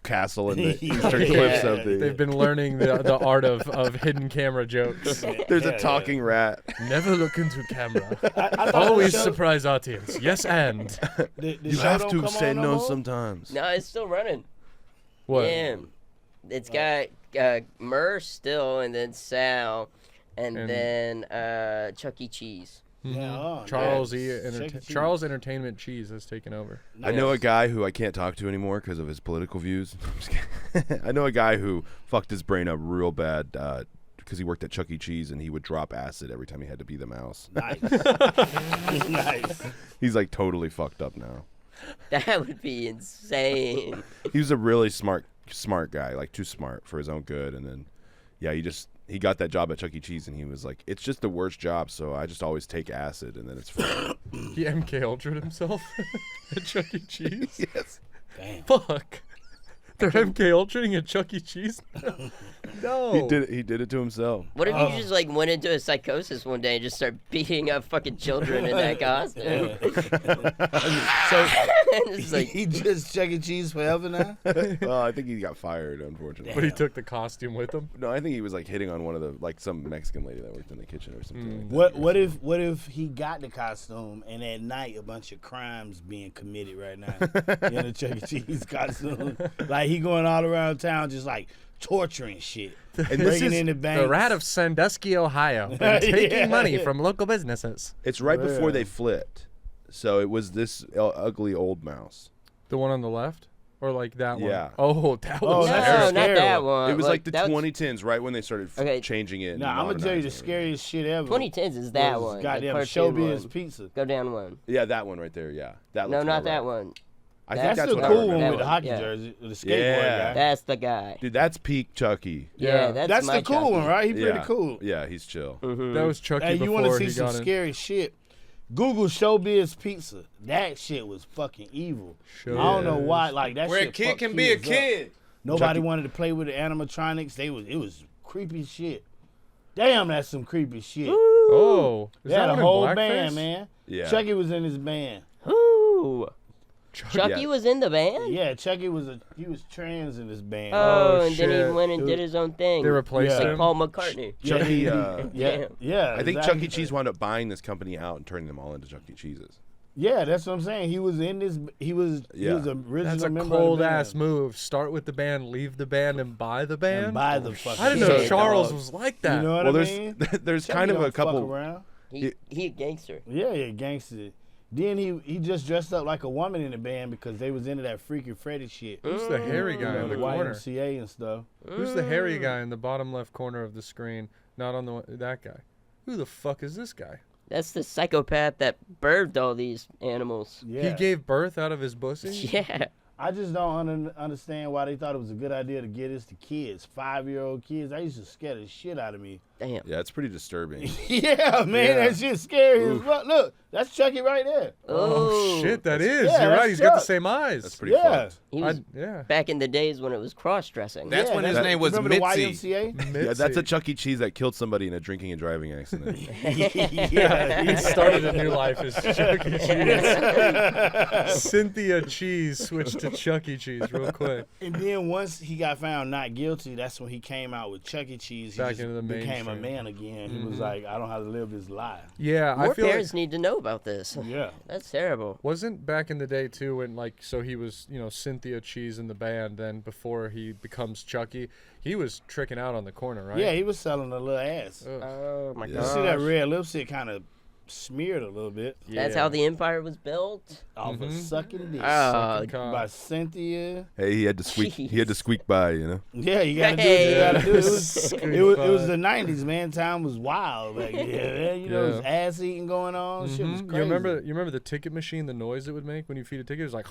castle in the Yeah. eastern cliffs of the. They've been learning the art of hidden camera jokes. There's Yeah, a talking rat. Never look into camera. I thought Always the show- surprise audience. Yes, and the You show have don't to come say on no more? sometimes. No, it's still running. what? Yeah. It's got Murr still, and then Sal, and then Chuck E. Cheese. Yeah, Mhm. Charles yeah. Chuck E. Cheese. Charles Entertainment Cheese has taken over. I know a guy who I can't talk to anymore because of his political views. I'm just kidding. I know a guy who fucked his brain up real bad because he worked at Chuck E. Cheese and he would drop acid every time he had to be the mouse. Nice. Nice. He's like totally fucked up now. That would be insane. He was a really smart guy, like too smart for his own good. And then, yeah, he got that job at Chuck E. Cheese and he was like, it's just the worst job, so I just always take acid and then it's fine. He MK Ultra'd himself at Chuck E. Cheese. Yes. Damn. Fuck. They're MK Ultra'ing at Chuck E. Cheese? No. He did it to himself. What if you just like went into a psychosis one day and just start beating up fucking children in that costume? So It's like, he just Chuck E. Cheese forever now? Well, I think he got fired, unfortunately. But he took the costume with him. No, I think he was like hitting on one of the some Mexican lady that worked in the kitchen or something. Like that. What if he got the costume and at night a bunch of crimes being committed right now in a Chuck E. Cheese costume? Like he going all around town just like torturing shit. And this breaking is into banks. The rat of Sandusky, Ohio, been taking Yeah. money from local businesses. It's right Yeah. before they flipped, so it was this ugly old mouse. The one on the left Or like that one? Yeah. Oh, that Oh, was that's no, a not scary that one. one. It was like the that 2010s, right when they started Okay. changing it. Nah, I'm gonna tell you the modernizing it. scariest shit ever. 2010s is that was one. Goddamn the cartoon Showbiz one. Pizza. Go down one. Yeah, that one right there. Yeah, that. No, looks not more that right. one. That's I think that's the what I cool remember. one That with the one, hockey yeah. jersey, with the skateboard Yeah. guy. That's the guy. Dude, that's peak Chucky. Yeah, Yeah. That's my the cool Chucky. one, right? He pretty Yeah. cool. Yeah, he's chill. Mhm. That was Chucky Hey, you before want to see he some got in. scary shit? Google Showbiz Pizza. That shit was fucking evil. I don't know why. Like that Where shit a kid fucked can be a kids up. kid. Nobody Chucky- wanted to play with the animatronics. It was creepy shit. Damn, that's some creepy shit. Oh, is They had that a one in whole blackface? band, man. Yeah. Chucky was in his band. Ooh. Chucky Yeah. was in the band? Yeah, Chucky was trans in his band. Oh, Oh, and then shit. he went and did his own thing. They replaced Yeah. like him. Paul McCartney. Chucky. yeah, Damn. yeah. I think exactly. Chuck E. Cheese wound up buying this company out and turning them all into Chuck E. Cheeses. Yeah, that's what I'm saying. He was in this. He was Yeah. an original That's a member cold of the ass band. move. Start with the band, leave the band, and buy the band. And buy the fucking. I didn't know Shit, Charles dog. was like that. You know what Well, I there's mean? there's Chucky kind of don't a couple. Fuck around. He a gangster. Yeah, gangster. Then he just dressed up like a woman in the band because they was into that Freaky Freddy shit. Who's the hairy guy in the corner? YMCA and stuff. Who's the hairy guy in the bottom left corner of the screen? Not on the one, that guy. Who the fuck is this guy? That's the psychopath that birthed all these animals. Yeah. He gave birth out of his pussy? Yeah. I just don't understand why they thought it was a good idea to get this to kids, 5-year-old kids. That used to scare the shit out of me. Damn. Yeah, it's pretty disturbing. Yeah, man, Yeah. that shit's scary as fuck. Look, that's Chucky right there. Oh, shit, that is. yeah, You're that's right. He's got the Chuck. same eyes. That's pretty Yeah. fucked. He was Yeah. back in the days when it was cross-dressing. That's when his name was remember Mitzi. the YMCA? Yeah, that's a Mitzi. Chuck E. Cheese that killed somebody in a drinking and driving accident. Yeah, He started a new life as Chuck E. Cheese. Cynthia Cheese switched to Chuck E. Cheese real quick. And then once he got found not guilty, that's when he came out with Chuck E. Cheese. He Back just into the became a mainstream. man again. He was like, I don't have to live this life. Yeah, More I feel parents like need to know about this. Yeah. That's terrible. wasn't back in the day too when like so he was Cynthia Cheese in the band. Then before he becomes Chucky, he was tricking out on the corner, right? Yeah, he was selling a little ass. Ugh. Oh my Yeah. You god. see that red lipstick kind of smeared a little bit That's how the empire was built. off of sucking dick Oh, Cock. by Cynthia. Hey, he had to squeak. He had to squeak by, you know. Yeah, you gotta do what Hey. you gotta do. It Squeak was by. the 90s, man. Time was wild back then. Man. You know, Yeah. there's ass eating going on. Shit was Mhm. crazy. You remember the ticket machine, the noise it would make when you feed a ticket? It was like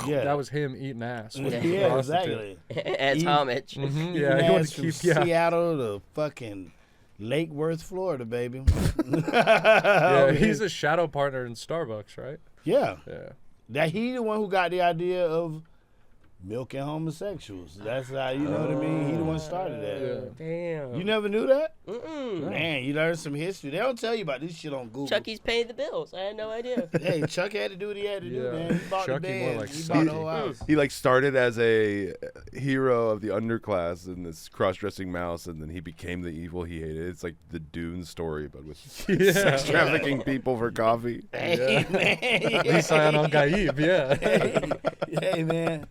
Yeah. that was him eating ass. with the Yeah, prostitute. exactly. As Eat- homage. Mhm, Eating yeah, he wanted ass to from keep Seattle to fucking Lake Worth, Florida, baby. Yeah, he's a shadow partner in Starbucks, right? Yeah. Yeah. That he the one who got the idea of milking homosexuals. That's how, you know what I mean? He the one started that. Damn. You never knew that? Mm-mm. Man, you learned some history. They don't tell you about this shit on Google. Chucky's paying the bills. I had no idea. Hey, Chuck had to do what he had to do, Yeah. man. He bought Chucky the more band. like He bought the Saki. whole house. He like started as a hero of the underclass in this cross-dressing mouse, and then he became the evil he hated. It's like the Dune story, but with Yeah. sex trafficking people for coffee. Hey, man. Lisayan Al-Gaib, yeah. Hey, man.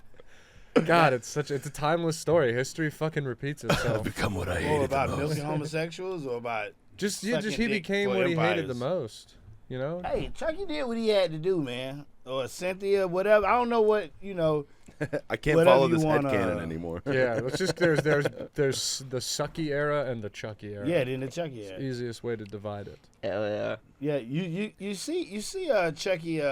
God, it's a timeless story. History fucking repeats itself. Become what I Or hated the about most. milking homosexuals or about... just Sucking he dick became for what he hated empires. the most. You know? Hey, Chucky did what he had to do, man. Or Cynthia, whatever. I don't know what, I can't Whatever follow you this wanna- headcanon anymore. Yeah, it's just there's the Sucky era and the Chucky era. Yeah, then the Chucky had. Easiest way to divide it. Hell yeah. Yeah, you see Chucky,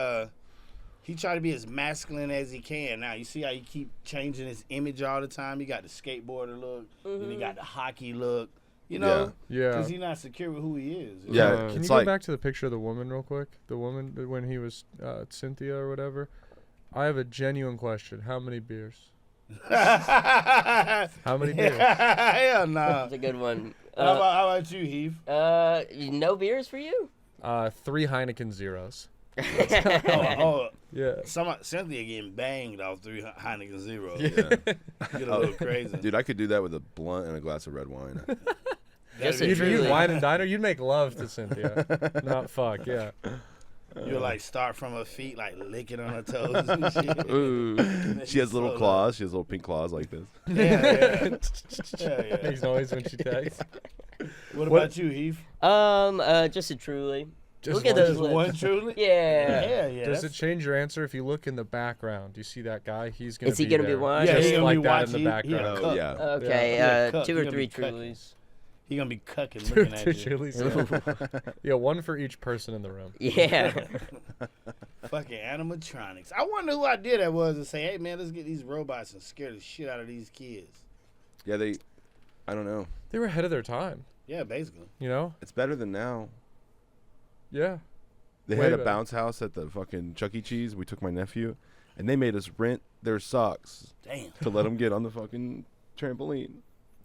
he tried to be as masculine as he can. Now, you see how he keep changing his image all the time? He got the skateboarder look, then he got the hockey look, you know? Yeah. Because he's not secure with who he is. Yeah, Can it's you go like back to the picture of the woman real quick? The woman when he was Cynthia or whatever. I have a genuine question. How many beers? How many beers? Hell no. That's a good one. How about you, Heath? No beers for you? 3 Heineken zeros. Oh, Yeah. Cynthia getting banged off 3 Heineken Zeros. Yeah. Get a little crazy. Dude, I could do that with a blunt and a glass of red wine. Yes, That'd be it If you truly- wine and diner, you'd make love to Cynthia. Not fuck, yeah. You'll like start from her feet, like licking on her toes and shit. Mm. She has little claws. She has little pink claws like this. Yeah. Yeah. Makes noise when she texts. What about you, Heath? Just a truly. Look at those Just lips. one truly? Yeah. Yeah. Does it change your answer if you look in the background? Do you see that guy? He's gonna. Is he be gonna be there. watching? Yeah, Just he's gonna like be that in the watching. background. Oh, yeah. Okay, Yeah, 2 he or gonna 3 be cucking. Trulies. He gonna be cucking, Two looking at you. chilies. Yeah, one for each person in the room. Yeah. Fucking animatronics. I wonder who idea that was to say, hey man, let's get these robots and scare the shit out of these kids. Yeah, I don't know. They were ahead of their time. Yeah, basically. You know? It's better than now. Yeah. They Way had a better. bounce house at the fucking Chuck E. Cheese. We took my nephew, and they made us rent their socks Damn. to let them get on the fucking trampoline.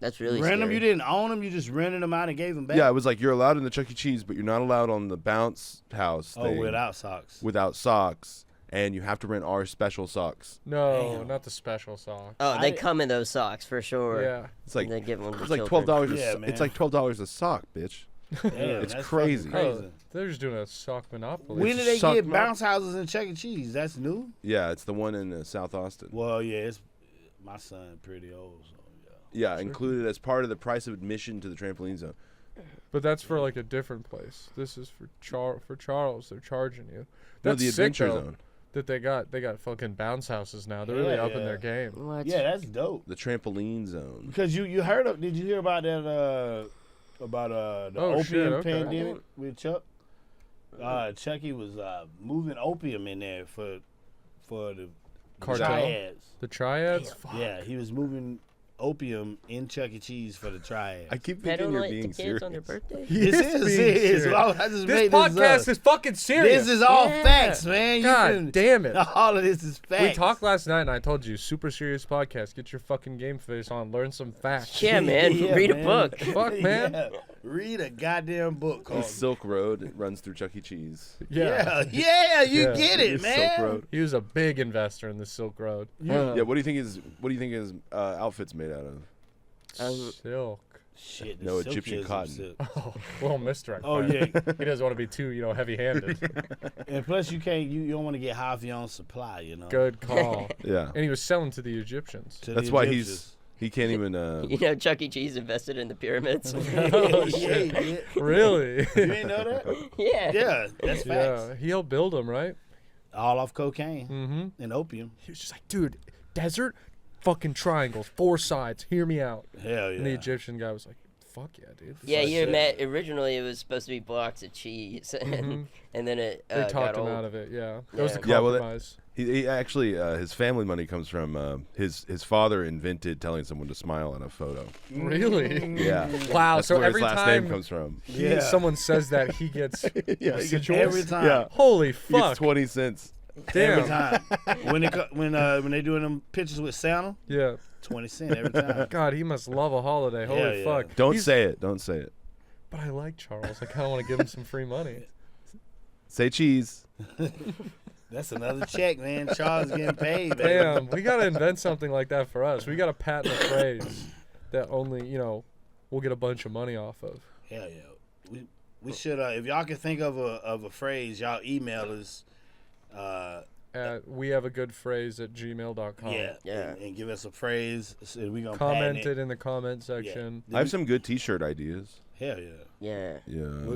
That's really Rent them, scary. you didn't own them, you just rented them out and gave them back? Yeah, it was like you're allowed in the Chuck E. Cheese, but you're not allowed on the bounce house Oh, thing without socks. without socks, and you have to rent our special socks. No, Damn. not the special socks. Oh, they I- come in those socks for sure. Yeah. It's like They give them to it's like children. $12. Yeah, It's man. like $12 a sock, bitch. Damn, It's that's crazy. fucking Oh, crazy. they're just doing a sock monopoly. When did they Suck get my- bounce houses in Chuck E. Cheese? That's new? Yeah, it's the one in South Austin. Well, yeah, it's my son pretty old, so yeah. Yeah, included as part of the price of admission to the trampoline zone. But that's for like a different place. This is for Charles. They're charging you. No, That's the sick, Adventure though, Zone, that they got fucking bounce houses now. They're Yeah, really up in yeah. their game. What? Yeah, that's dope. the trampoline zone. Because you heard of? Did you hear about that? The Oh, opium shit, okay. pandemic with Chuck. Chucky was moving opium in there for the Cartel? triads. The triads. Fuck. Yeah, he was moving opium in Chuck E. Cheese for the triads. I keep Peddling thinking you're it to being kids serious. on their birthday? This is being serious. serious. I just This made podcast this up. is fucking serious. This is all Yeah. facts, man. You God can- damn it. All of this is facts. We talked last night, and I told you, super serious podcast. Get your fucking game face on. Learn some facts. Yeah, man. Yeah, Read man. a book. Fuck, man. Yeah. Read a goddamn book The called. Silk Road it runs through Chuck E. Cheese. Yeah, you Yeah. get it, The man. Silk Road. He was a big investor in the Silk Road. Yeah, what do you think his outfit's made out of? Silk. Shit, the No, silkiest Egyptian of cotton. silk. Oh, well, misdirect. Oh there. yeah, He doesn't want to be too, heavy-handed. and plus you can't. You don't want to get high off your own supply. You know. Good call. Yeah, And he was selling to the Egyptians. To that's the why Egyptians. he can't even. You know, Chuck E. Cheese invested in the pyramids. Oh, Yeah, shit. he did. Really? You didn't know that? yeah. Yeah, that's facts. Yeah, he helped build them, right? All off cocaine Mm-hmm. and opium. He was just like, dude, desert, fucking triangles, 4 sides, hear me out. Hell yeah. And the Egyptian guy was like, fuck yeah, dude. Yeah, Fuck you yeah. met originally it was supposed to be blocks of cheese, and then it They got talked him old. out of it, yeah. That was the Yeah, well, compromise. he actually his family money comes from his father invented telling someone to smile on a photo. Really? Yeah, Wow, that's so where every his last time name comes from. Yeah. someone says that, he gets Yeah, every time. Yeah, Holy he gets fuck. 20 cents. Every Damn. time. when they doing them pictures with Santa, Yeah. 20 cents every time. God, he must love a holiday. Holy Yeah, yeah. fuck. Don't He's- say it. Don't say it. But I like Charles. I kind of want to give him some free money. Say cheese. That's another check, man. Charles getting paid, man. Damn, we got to invent something like that for us. We got to patent a phrase that only, we'll get a bunch of money off of. Hell yeah. We should if y'all can think of a phrase, y'all email us. We have a good phrase at gmail.com. Yeah. Yeah. And give us a phrase. And we gonna Comment patent it in the comment section. I have some good T-shirt ideas. Hell yeah. Yeah. Yeah.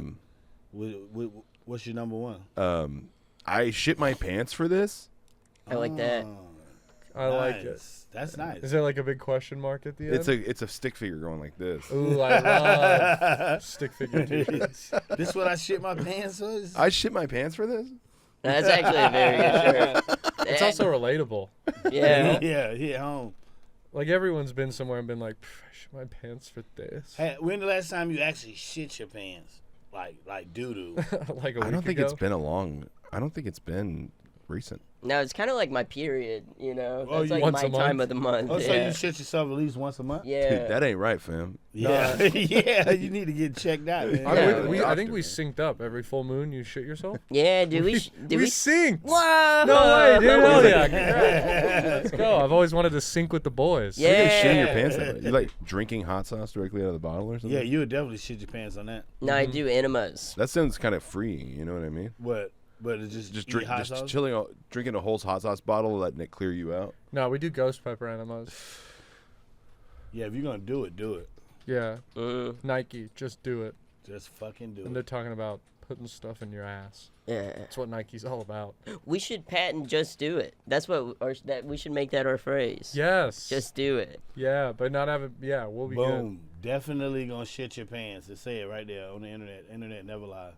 What's your number one? I shit my pants for this. I like that. Oh, I like it. nice. That's nice. Is there like a big question mark at the end? It's a stick figure going like this. Ooh, I love stick figure t-shirts. This what I shit my pants was? I shit my pants for this. That's actually a very good shirt. It's also relatable. yeah. Yeah, hit home. Like everyone's been somewhere and been like, I shit my pants for this. Hey, when the last time you actually shit your pants? Like doo doo. Like a week I don't think ago. it's been I don't think it's been recent. No, it's kind of like my period, Oh, That's you- like once my a time month? of the month. Oh, so yeah. you shit yourself at least once a month? yeah. Dude, that ain't right, fam. Yeah, yeah. You need to get checked out, man. I, Yeah. I think we synced up. Every full moon, you shit yourself. Yeah, do we? Do we? synced. Whoa! No way, dude. Hell yeah. Congrats. Let's go. I've always wanted to sync with the boys. Yeah. You're gonna shit your pants that way. You like drinking hot sauce directly out of the bottle or something? Yeah, you would definitely shit your pants on that. No, I do enemas. That sounds kind of free. You know what I mean? What? But it's just Just eat drink, hot just sauce? chilling, drinking a whole hot sauce bottle, letting it clear you out. No, we do ghost pepper enemas. Yeah, if you're gonna do it, do it. Yeah. Mm. Nike, just do it. Just fucking do And it. they're talking about putting stuff in your ass. Yeah. That's what Nike's all about. We should patent "just do it." That's what, we should make that our phrase. Yes. Just do it. Yeah, but not have it. Yeah, we'll be good. Boom. Definitely gonna shit your pants. They say it right there on the internet. Internet never lie.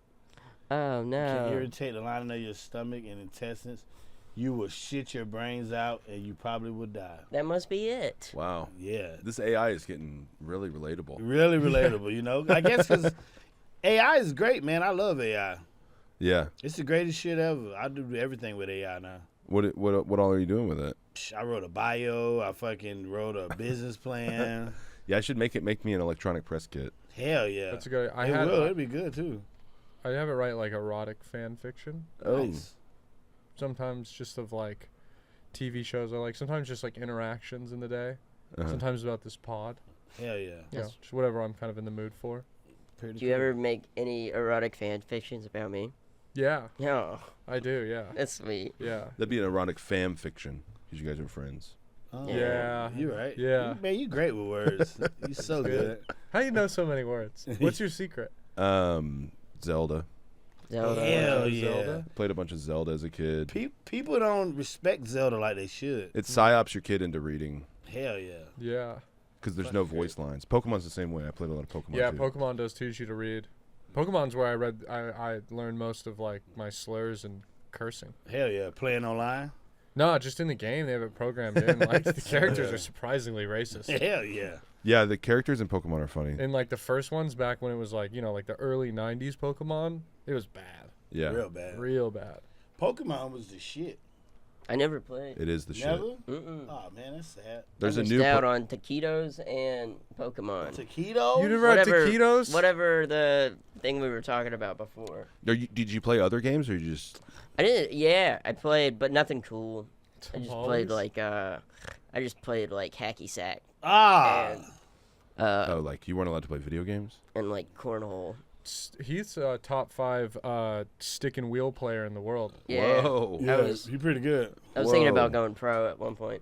Oh Can no. irritate the lining of your stomach and intestines. You will shit your brains out and you probably would die. That must be it. Wow. Yeah. This AI is getting really relatable. Really relatable, you know? I guess because AI is great, man. I love AI. Yeah. It's the greatest shit ever. I do everything with AI now. What all are you doing with it? I wrote a bio. I fucking wrote a business plan. Yeah, I should make me an electronic press kit. Hell yeah. That's a good. It'd be good too. I have it write like erotic fan fiction. Nice. Sometimes just of like TV shows I like. Sometimes just like interactions in the day. Uh-huh. Sometimes about this pod. Hell yeah. Yeah, just whatever I'm kind of in the mood for. Pretty Do you ever make any erotic fan fictions about me? Yeah, No. I do. Yeah, That's sweet. yeah. That'd be an erotic fan fiction because you guys are friends. Oh, Yeah. You're right. Yeah. Man, you great with words. You so good. How you know so many words? What's your secret? Zelda. Zelda. Hell yeah. Zelda? Played a bunch of Zelda as a kid. People don't respect Zelda like they should. It psyops your kid into reading Hell yeah. Yeah. because there's no voice lines. Pokemon's the same way. I played a lot of Pokemon. Yeah, too. Pokemon does teach you to read. Pokemon's where I learned most of like my slurs and cursing. Hell yeah. Playing online. No, just in the game they have it programmed in. Like the characters are surprisingly racist. Hell yeah. Yeah, the characters in Pokemon are funny. In like the first ones back when it was like, like the early 90s Pokemon, it was bad. Yeah, Real bad. Real bad. Pokemon was the shit. I never played. it is the shit. Never? Mm-mm. Oh man, that's sad. There's I a missed new. out on taquitos and Pokemon. Taquitos? You never had taquitos? Whatever the thing we were talking about before. Did you play other games or you just? I didn't. Yeah, I played, but nothing cool. I just played Tamales? like hacky sack Ah. and Oh, like you weren't allowed to play video games? like cornhole. He's a top 5 stick and wheel player in the world. Yeah. Whoa. Yeah, was- you pretty good. I was thinking Whoa. about going pro at one point.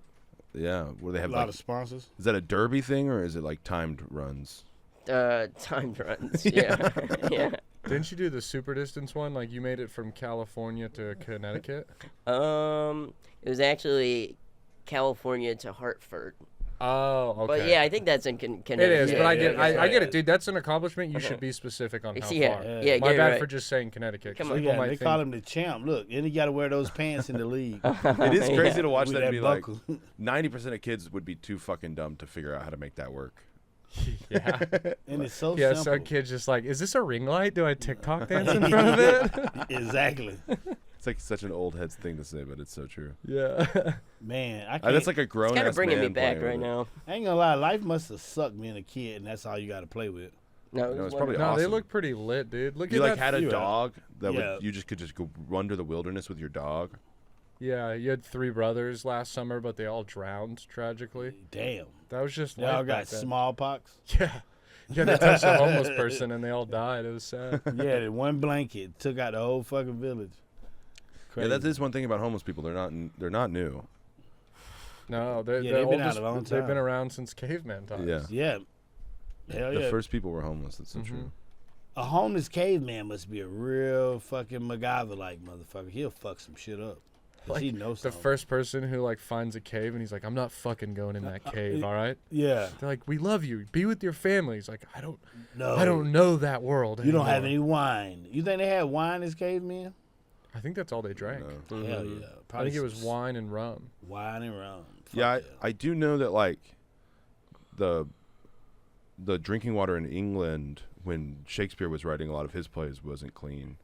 Yeah. Where they A have lot like, of sponsors. is that a derby thing or is it like timed runs? Timed runs. Yeah. Yeah. Didn't you do the super distance one? Like you made it from California to Connecticut? It was actually California to Hartford. Oh, okay. But yeah, I think that's in Connecticut. It is, Yeah, but I yeah, get, yeah, I get yeah. it, dude. That's an accomplishment. You should be specific on how Yeah, far. yeah, My get it bad right. for just saying Connecticut. 'cause Come on. people Yeah, might they think, call him the champ. Look, and he got to wear those pants in the league. It is crazy to watch With that and that be buckle. like 90% of kids would be too fucking dumb to figure out how to make that work. yeah, And it's so yeah. simple. Some kid's just like, is this a ring light? Do I TikTok dance in front of it? Exactly. It's like such an old heads thing to say, but it's so true. Yeah. Man, I can't. That's like a grown It's kind ass of bringing me man back playing right with it. now. I ain't gonna lie, life must have sucked being a kid, and that's all you got to play with. No, No, it it's was probably No, awesome. they look pretty lit, dude. Look You at like that. had a Yeah. dog that Yeah. would you just could just go wander the wilderness with your dog. Yeah, you had 3 brothers last summer, but they all drowned tragically. Damn. That was just Y'all life got back then. smallpox. Yeah. Yeah, they touched a homeless person and they all died. It was sad. Yeah, the one blanket took out the whole fucking village. Crazy. Yeah, that is one thing about homeless people. They're not new. No, they're Yeah, the they've been out oldest. a long They've been time. around since caveman times. Yeah. Yeah. Hell The yeah. first people were homeless. That's so true. A homeless caveman must be a real fucking MacGyver-like motherfucker. He'll fuck some shit up. 'Cause he knows The something. first person who like finds a cave and he's like, I'm not fucking going in that cave, all right? Yeah. They're like, we love you. Be with your family. He's like, I don't No. know that world You don't have anymore." any wine. You think they had wine as cavemen? I think that's all they drank. No. Hell yeah. I Probably think it was some wine and rum. Wine and rum. Fuck Yeah, I do know that like the drinking water in England when Shakespeare was writing a lot of his plays wasn't clean,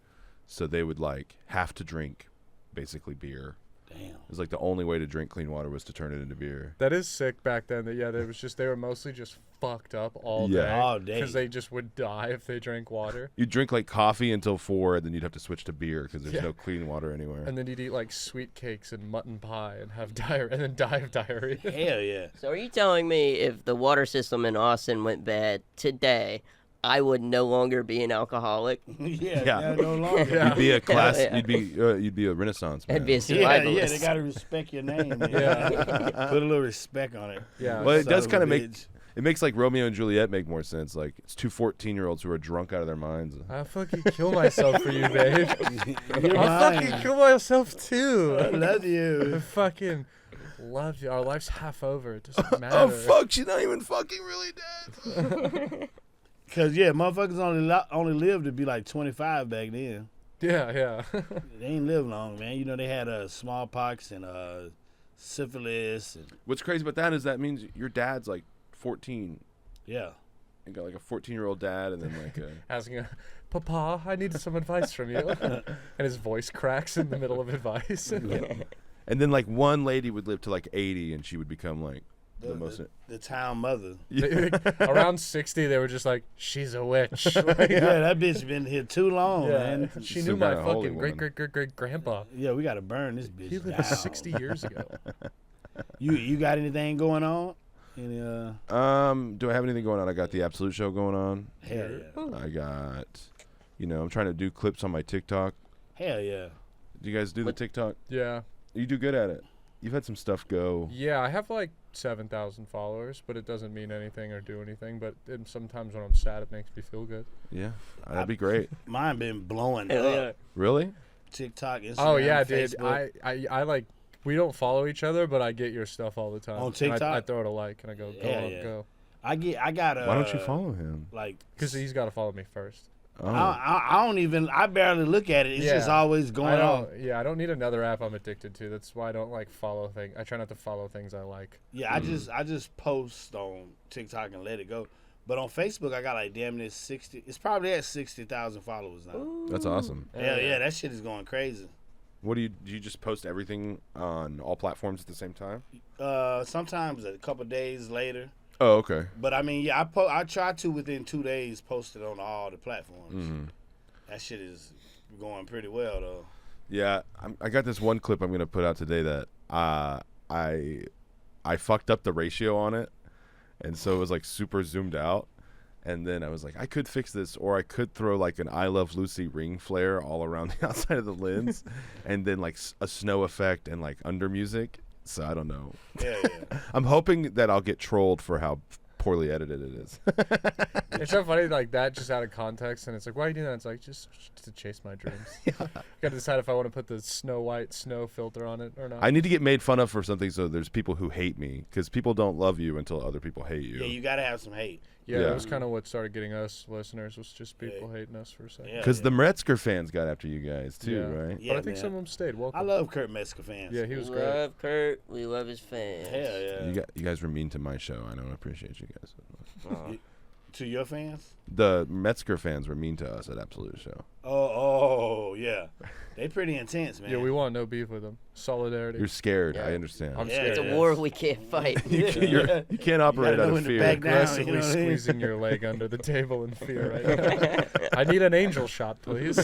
so they would like have to drink basically beer. Damn. It was like the only way to drink clean water was to turn it into beer. That is sick back then. That yeah, they were mostly just fucked up all Yeah. day. All day. Because they just would die if they drank water. You'd drink like coffee until 4, and then you'd have to switch to beer because there's Yeah. no clean water anywhere. And then you'd eat like sweet cakes and mutton pie and have diarrhea and then die of diarrhea. Hell yeah. So are you telling me if the water system in Austin went bad today, I would no longer be an alcoholic? Yeah. Yeah. No longer. Yeah. You'd be a class. Yeah. You'd be a Renaissance man. I'd be a Yeah, survivalist. yeah, they gotta respect your name. Man. Yeah. Put a little respect on it. Yeah. Well, it Son does of a kind of make bitch. It makes like Romeo and Juliet make more sense. Like it's two 14-year-olds who are drunk out of their minds. I'll fucking kill myself for you, babe. I'll fucking kill myself too. I love you. I fucking love you. Our life's half over. It doesn't matter. Oh fuck, she's not even fucking really dead. Cause motherfuckers only lived to be like 25 back then. Yeah. They ain't live long, man. You know they had smallpox and syphilis. And, What's crazy about that is that means your dad's like 14. yeah. And got like a 14-year-old dad, and then like Asking, Papa, I need some advice from you. And his voice cracks in the middle of advice. and then like one lady would live to like 80, and she would become like the town mother. Around 60, they were just like, she's a witch. Yeah, that bitch been here too long, man. She Some knew my kinda holy fucking woman. great grandpa. Yeah, we gotta burn this bitch. He lived down. 60 years ago. You got anything going on? Any do I have anything going on? I got the Absolute Show going on. Hell yeah. I got, I'm trying to do clips on my TikTok. Hell yeah. Do you guys do the TikTok? Yeah. You do good at it. You've had some stuff go. Yeah, I have like 7,000 followers, but it doesn't mean anything or do anything. But sometimes when I'm sad, it makes me feel good. Yeah, that'd be great. Mine been blowing Hell up. yeah. Really? TikTok, Instagram, Oh yeah, dude. Facebook. I like. We don't follow each other, but I get your stuff all the time. On And TikTok? I throw it a like and I go, Yeah, on, yeah. go. I got Why don't you follow him? like Because he's got to follow me first. Oh. I don't even I barely look at it. It's just Yeah. always going on. I don't need another app I'm addicted to. That's why I don't like follow things. I try not to follow things I like. Yeah, I just post on TikTok and let it go. But on Facebook, I got like damn near 60. It's probably at 60,000 followers now. That's awesome. Yeah, that shit is going crazy. What do you just post everything on all platforms at the same time? Sometimes a couple days later. Oh, okay. But I mean, yeah, I try to within 2 days post it on all the platforms. Mm-hmm. That shit is going pretty well though. Yeah, I got this one clip I'm gonna put out today that I fucked up the ratio on it, and so it was like super zoomed out. And then I was like, I could fix this, or I could throw like an I Love Lucy ring flare all around the outside of the lens, and then like a snow effect and like under music. So I don't know. Yeah. I'm hoping that I'll get trolled for how poorly edited it is. It's so funny like that, just out of context, and it's like, why are you doing that? It's like just to chase my dreams. Gotta decide if I want to put the Snow White snow filter on it or not. I need to get made fun of for something, so there's people who hate me, because people don't love you until other people hate you. Yeah, you gotta have some hate. Yeah, Yeah. that was kind of what started getting us listeners, was just people hating us for a second. Yeah. Because the Metzger fans got after you guys too, Yeah. right? Yeah, But I think man. some of them stayed. Welcome. I love Kurt Metzger fans. Yeah, he We was great. love Kurt. We love his fans. Hell yeah. You guys were mean to my show. I don't appreciate you guys. Aw. To your fans? The Metzger fans were mean to us at Absolute Show. Oh, yeah. They pretty intense, man. Yeah, we want no beef with them. Solidarity. You're scared. Yeah. I understand. I'm Yeah, scared. It's a yeah. war we can't fight. you can't operate know out when of to fear. back down. Aggressively You know what I mean? squeezing your leg under the table in fear right now. I need an angel shot, please.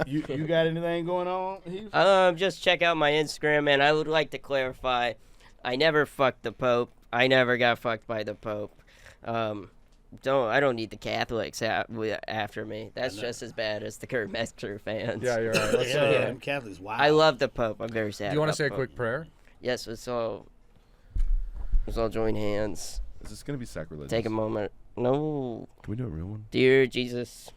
You got anything going on, Heath? Just check out my Instagram, and I would like to clarify, I never fucked the Pope. I never got fucked by the Pope. I don't need the Catholics after me. That's just as bad as the Kurt Metzger fans. Yeah, you're right. Yeah, them Catholics. Wow. I love the Pope. I'm very sad. Do you want to about say a Pope. quick prayer? Yes, let's all join hands. Is this gonna be sacrilegious? Take a moment. No, Can we do a real one? dear Jesus,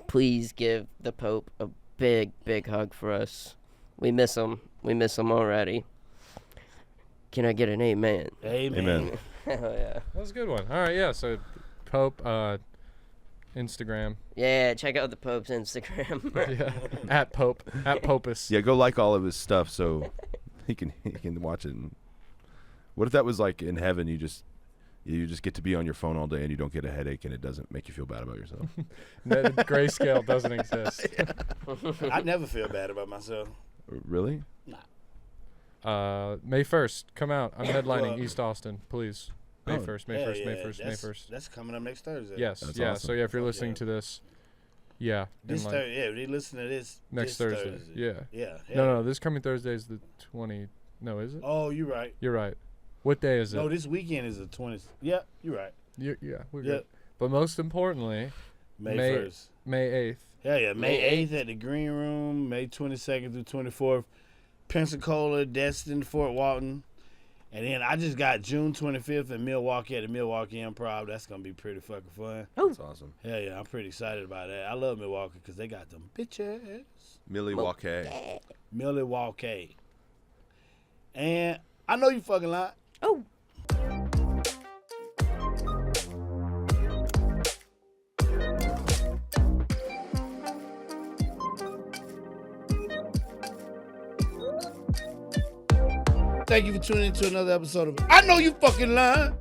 please give the Pope a big, big hug for us. We miss him. We miss him already. Can I get an amen? Amen. Hell yeah. That was a good one. All right, yeah. So, Pope, Instagram. Yeah, check out the Pope's Instagram. Yeah. At Popus. Yeah, go like all of his stuff so he can watch it. And what if that was like in heaven? You just get to be on your phone all day and you don't get a headache and it doesn't make you feel bad about yourself. The grayscale doesn't exist. I never feel bad about myself. Really? May 1st, come out. I'm headlining Well- East Austin, please. May Oh. 1st, May Hell 1st, May yeah, 1st, May 1st. That's coming up next Thursday. Yes, That's yeah. awesome. So, yeah, if you're listening Yeah. to this, yeah. This in, like, Thursday, yeah, they listen to this next this Thursday. Yeah. Yeah. No, this coming Thursday is the 20. No, is it? Oh, you're right. You're right. What day is it? No, this weekend is the 20th. Yeah, you're right. Yeah, we're Yeah. good. But most importantly, May May- 1st. May 8th. Hell yeah, May May 8th at the Green Room, May 22nd through 24th, Pensacola, Destin, Fort Walton, And then I just got June 25th in Milwaukee at the Milwaukee Improv. That's going to be pretty fucking fun. That's awesome. Hell yeah, I'm pretty excited about that. I love Milwaukee because they got them bitches. Milwaukee. Milwaukee. And I know you fucking lying. Oh. Thank you for tuning in to another episode of I Know You Fucking Lying.